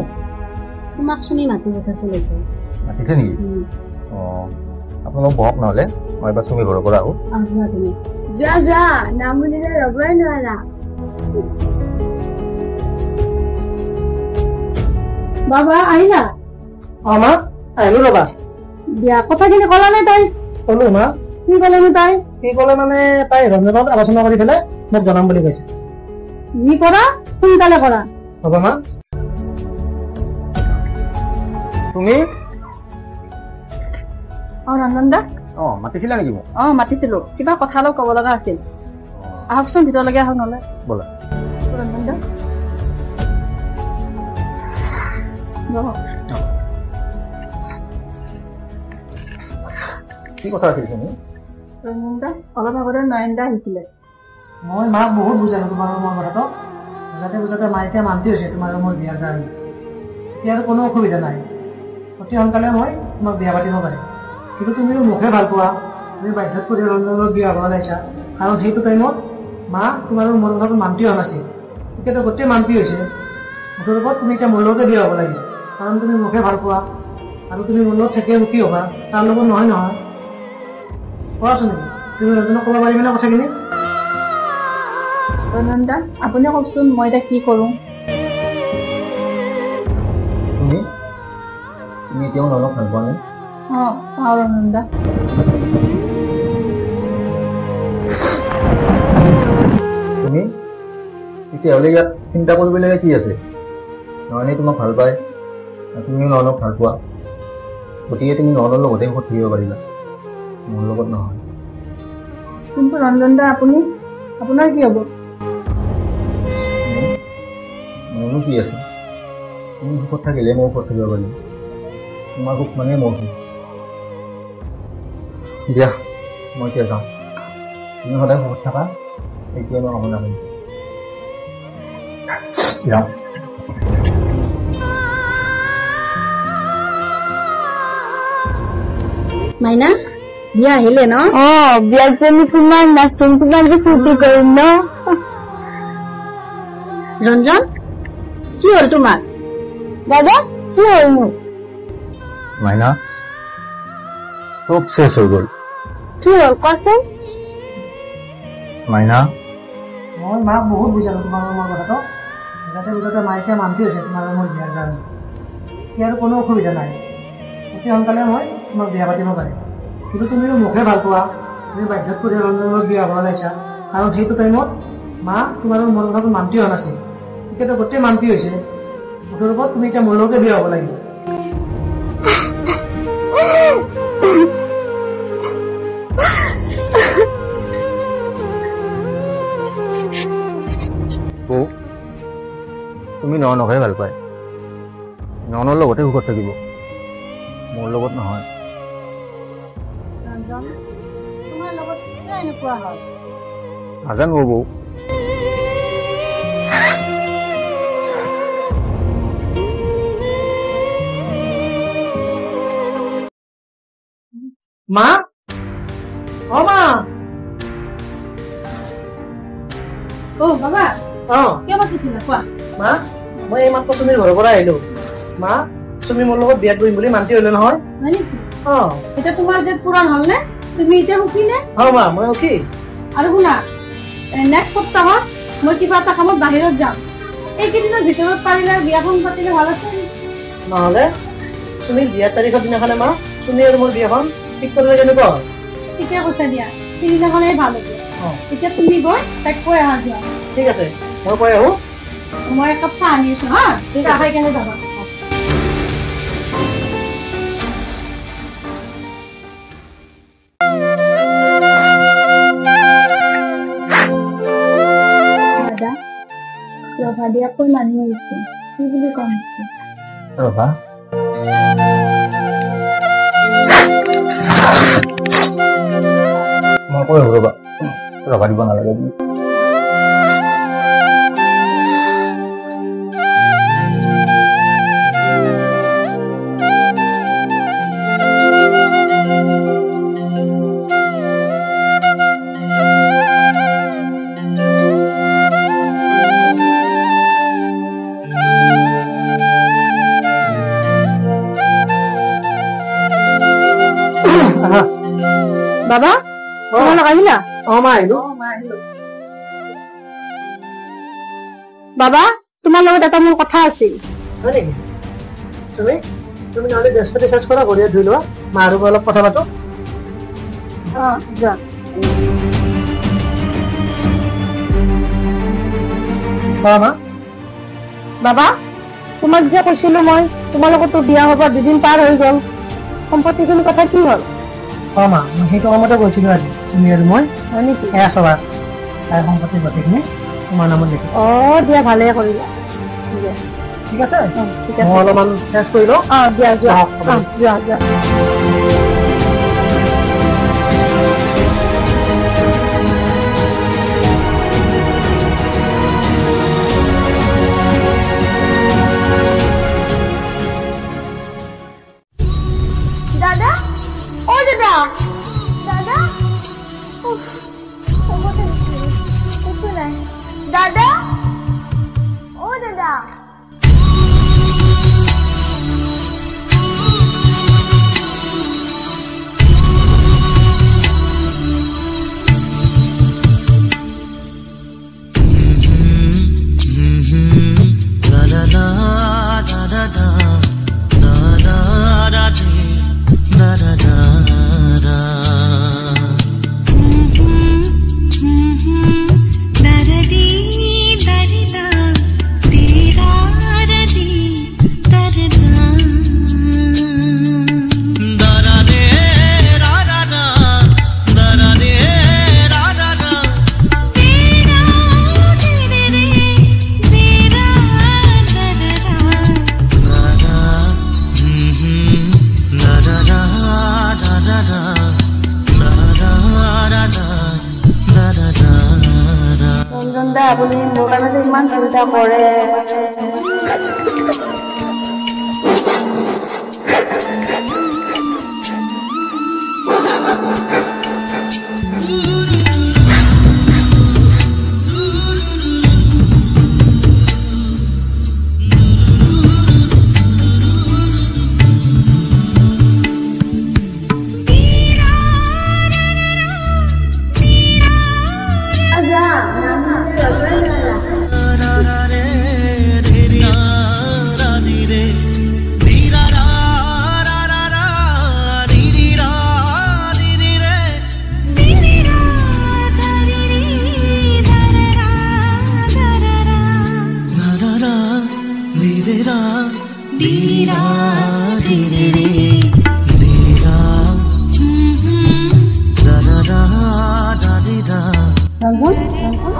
তোমাক শুনি মাতি কথা চলিছে মাতিছে নেকি আপোনালোক বহক নহ'লে মই এবাৰ চুমি ঘৰৰ পৰা আহোঁ যোৱা তুমি যোৱা নাম শুনিলে ৰবই নোৱাৰা বাবা আহিলা মা আহিলো ৰবা দিয়া কথাখিনি ক'লা নে তাই ক'লো মা কি ক'লেনো তাই কি ক'লে মানে তাই ৰঞ্জনত আলোচনা কৰি পেলাই মোক জনাম বুলি কৈছে যি কৰা সোনকালে কৰা হ'ব মা তুমি ৰঞ্জনদা মাতিছিলা নেকি মোক মাতিছিলো কিবা কথা অলপ ক'ব লগা আছিল আহকচোন ভিতৰলৈকে আহক নহ'লে ব'লা ৰঞ্জনদা কি কথা আছিল তুমি ৰঞ্জনদা অলপ আগতে নয়নদা আহিছিলে মই মাক বহুত বুজালো তোমাৰ মোৰ কথাটো বুজাতে মা এতিয়া মান্তি হৈছে তোমাৰ মোৰ বিয়াৰ কাৰণে এতিয়া আৰু কোনো অসুবিধা নাই অতি সোনকালে মই তোমাক বিয়া পাতিব পাৰিম কিন্তু তুমিও মোকে ভাল পোৱা তুমি বাধ্যত কৰি ৰঞ্জনৰ বিয়া হ'ব ওলাইছা কাৰণ সেইটো টাইমত মা তোমাৰ মোৰ কথাটো মান্তি হোৱা নাছিল এতিয়াতো গোটেই মান্তি হৈছে সেইটোৰ ওপৰত তুমি এতিয়া মোৰ লগতে বিয়া হ'ব লাগিব কাৰণ তুমি মোকে ভাল পোৱা আৰু তুমি মোৰ লগত থাকিলে সুখী হ'বা তাৰ লগত নহয় কোৱাচোন তুমি ৰঞ্জনক ক'ব পাৰিবানে কথাখিনি ৰঞ্জনদা আপুনি কওকচোন মই এতিয়া কি কৰোঁ তুমি এতিয়াও নলক ভাল পোৱা নাই পাওঁ ৰঞ্জনদা তুমি তেতিয়াহ'লে ইয়াত চিন্তা কৰিবলগীয়া কি আছে নয়নে তোমাক ভাল পায় তুমিও নয়নক ভাল পোৱা গতিকে তুমি নয়নৰ লগতে সুখত থাকিব পাৰিবা মোৰ লগত নহয় কিন্তু ৰঞ্জনদা আপুনি আপোনাৰ কি হ'ব মোৰনো কি আছে তুমি সুখত থাকিলে মই সুখত থাকিব পাৰিম তোমাৰ সুখ মানে মোৰ সুখ দিয়া মই এতিয়া যাওঁ তুমি সদায় সুখত থাকা এতিয়া মই কামনা কৰিম যাওঁ মাইনা বিয়া আহিলে ন বিয়াৰ জন্য কিমান নাচিম কিমান যে ফূৰ্তি কৰিম ন ৰঞ্জন কি হ'ল তোমাৰ দাদা কি হ'ল মোৰ মাইনা চব শেষ হৈ গ'ল কি হ'ল কোৱাচোন মাইনা মই মাক বহুত বুজালো তোমাৰ মোৰ কথাটো বুজাতে মা এতিয়া মান্তি হৈছে তোমাৰ মোৰ বিয়াৰ কাৰণে এতিয়া আৰু কোনো অসুবিধা নাই অতি সোনকালে মই তোমাক বিয়া পাতিব পাৰিম কিন্তু তুমিও মোকে ভাল পোৱা তুমি বাধ্যত কৰি ৰঞ্জনৰ বিয়া হ'ব ওলাইছা কাৰণ সেইটো টাইমত মা তোমাৰ মোৰ কথাটো মান্তি হোৱা নাছিল এতিয়াতো গোটেই মান্তি হৈছে সেইটোৰ ওপৰত তুমি এতিয়া মোৰ লগতে বিয়া হ'ব লাগিব ননকহে ভাল পায় ননৰ লগতে সুখত থাকিব মোৰ লগত নহয় ৰঞ্জন তোমাৰ লগত কিয় এনেকুৱা হ'ল নাজানো বৌ মা অ মা বাবা অ কিয় মাতিছিলা কোৱা মা মই এই মাত্ৰ চুমিৰ ঘৰৰ পৰা আহিলো মা চুমি মোৰ লগত বিয়াত বহিম বুলি মান্তি হলে নহয় হয় নেকি অ এতিয়া তোমাৰ ডেট পূৰণ হ'ল নে তুমি এতিয়া সুখী নে অ মা মই সুখী আৰু শুনা নেক্সট সপ্তাহত মই কিবা এটা কামত বাহিৰত যাম এইকেইদিনৰ ভিতৰত পাৰিলে বিয়াখন পাতিলে ভাল আছে নহলে চুমিৰ বিয়াৰ তাৰিখৰ দিনাখনে মা চুমি আৰু মোৰ বিয়াখন ঠিক কৰিলে কেনেকুৱা হয় ঠিকে কৈছা দিয়া তিনিদিনাখনেই ভাল হ'ব এতিয়া তুমি গৈ তাইক কৈ আহা যোৱা ঠিক আছে মই কৈ আহো মই একাপ চাহ আনি আছো হা চাহ খাই কেনে যাবা দাদা ৰভা দিয়াকৈ মানুহ আহিছে কি বুলি কম ৰভা মই কৈ আহো ৰবা ৰভা দিব নালাগে বুলি বাবা তোমালোক আহিলা অ মা আহিলো বাবা তোমাৰ লগত এটা মোৰ কথা আছিল হয় নেকি তুমি নহলে ড্ৰেছ পাতি চেঞ্জ কৰা ঘৰিয়াত ধুই লোৱা মা আৰু মই অলপ কথা পাতো যোৱা মা বাবা তোমাক যে কৈছিলো মই তোমাৰ লগতো বিয়া হব 2 দিন পাৰ হৈ গল সম্পত্তিখিনি কথা কি হল অ মা মই সেইটো কামতে গৈছিলো আজি তুমি আৰু মই হয় নেকি এয়া চবা তাইৰ সম্পত্তি গোটেইখিনি তোমাৰ নামত লিখি দিয়া ভালে কৰিলা ঠিক আছে ঠিক মই আছে অলপমান চেঞ্জ কৰি লওঁ দিয়া যোৱা হ'ব। যোৱা যোৱা দাদা ও দাদা দাদা দাদা ও দাদা আপুনি মোৰ কাৰণে যে ইমান চিন্তা কৰে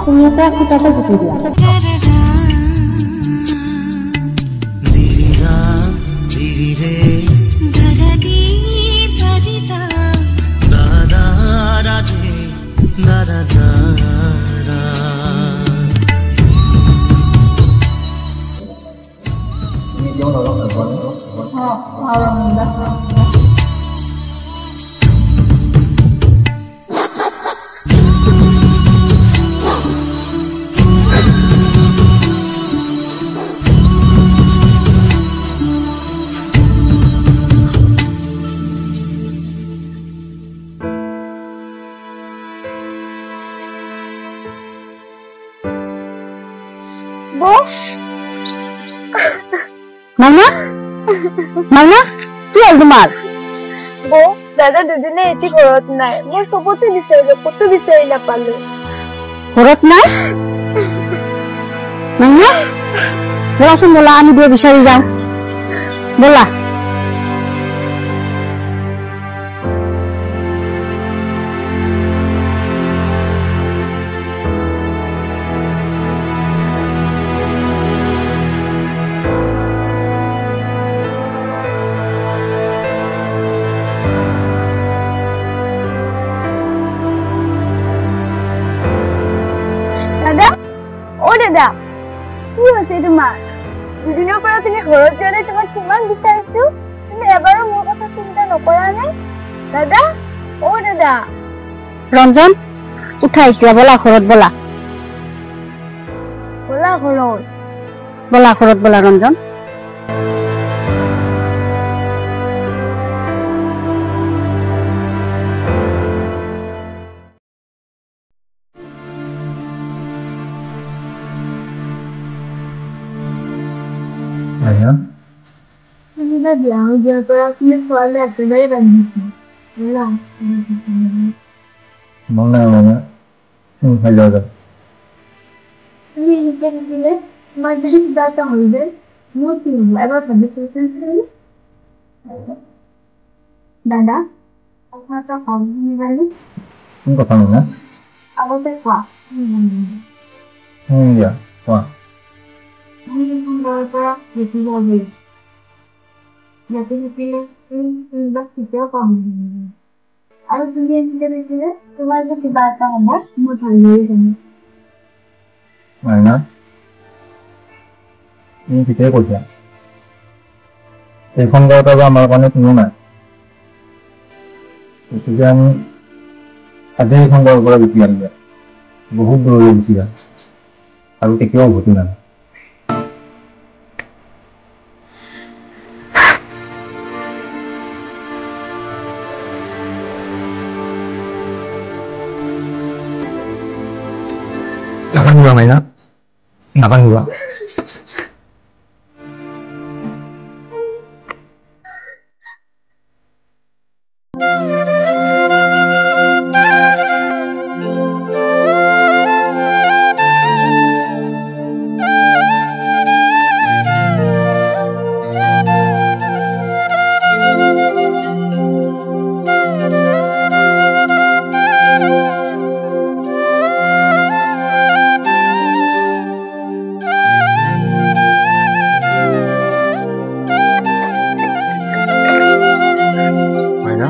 তুমি এটা কিতাপে জিকি দিয়া মাইনা মাইনা কি হ'ল তোমাৰ বৌ দাদা দুদিনে এটি ঘৰত নাই মই চবতে বিচাৰিলো ক'তো বিচাৰি নাপালো ঘৰত নাই মাইনা বলাচোন বলা আমি দুয়ে বিচাৰি যাওঁ বলা দাদা অ দাদা কি হৈছে তোমাৰ দুদিনৰ পৰা তুমি ঘৰত যোৱা নাই তোমাক কিমান বিচাৰিছো তুমি এবাৰো মোৰ কথা চিন্তা নকৰা নে দাদা অ দাদা ৰঞ্জন উঠা এতিয়া বলা ঘৰত বলা বলা ঘৰত বলা ঘৰত বলা ৰঞ্জন মাইনা তুমি বিয়া হৈ যোৱাৰ পৰা তুমি ছোৱালী একেবাৰে বান্ধিছো বলা মন নাই মাইনা খাই যাওঁ যা তুমি এনেকে থাকিলে তোমাৰ যদি কিবা এটা হৈ যায় মোৰ কি হ'ব এবাৰ ভাবিছোন দাদা কথা এটা কম শুনিবানে কি কথা মাইনা আগতে কোৱা দিয়া কোৱা সুন্দৰৰ পৰা বেছি যাবি যাতে শিকিলে তুমি কেতিয়াও কম আৰু তুমি এনেকে দেখিলে তোমাৰ যে কিবা এটা হ'ব মোৰ ভালদৰে জানো মাইনা তুমি ঠিকেই কৈছা এইখন গাঁৱত আৰু আমাৰ কাৰণে কোনো নাই গতিকে আমি আজি এইখন গাঁৱৰ পৰা গুচি আনিলে বহুত দূৰলৈ গুচি যাম আৰু কেতিয়াও উভতি নাহে নাকান্দিবা মাইনা নাকান্দিবা মাইনা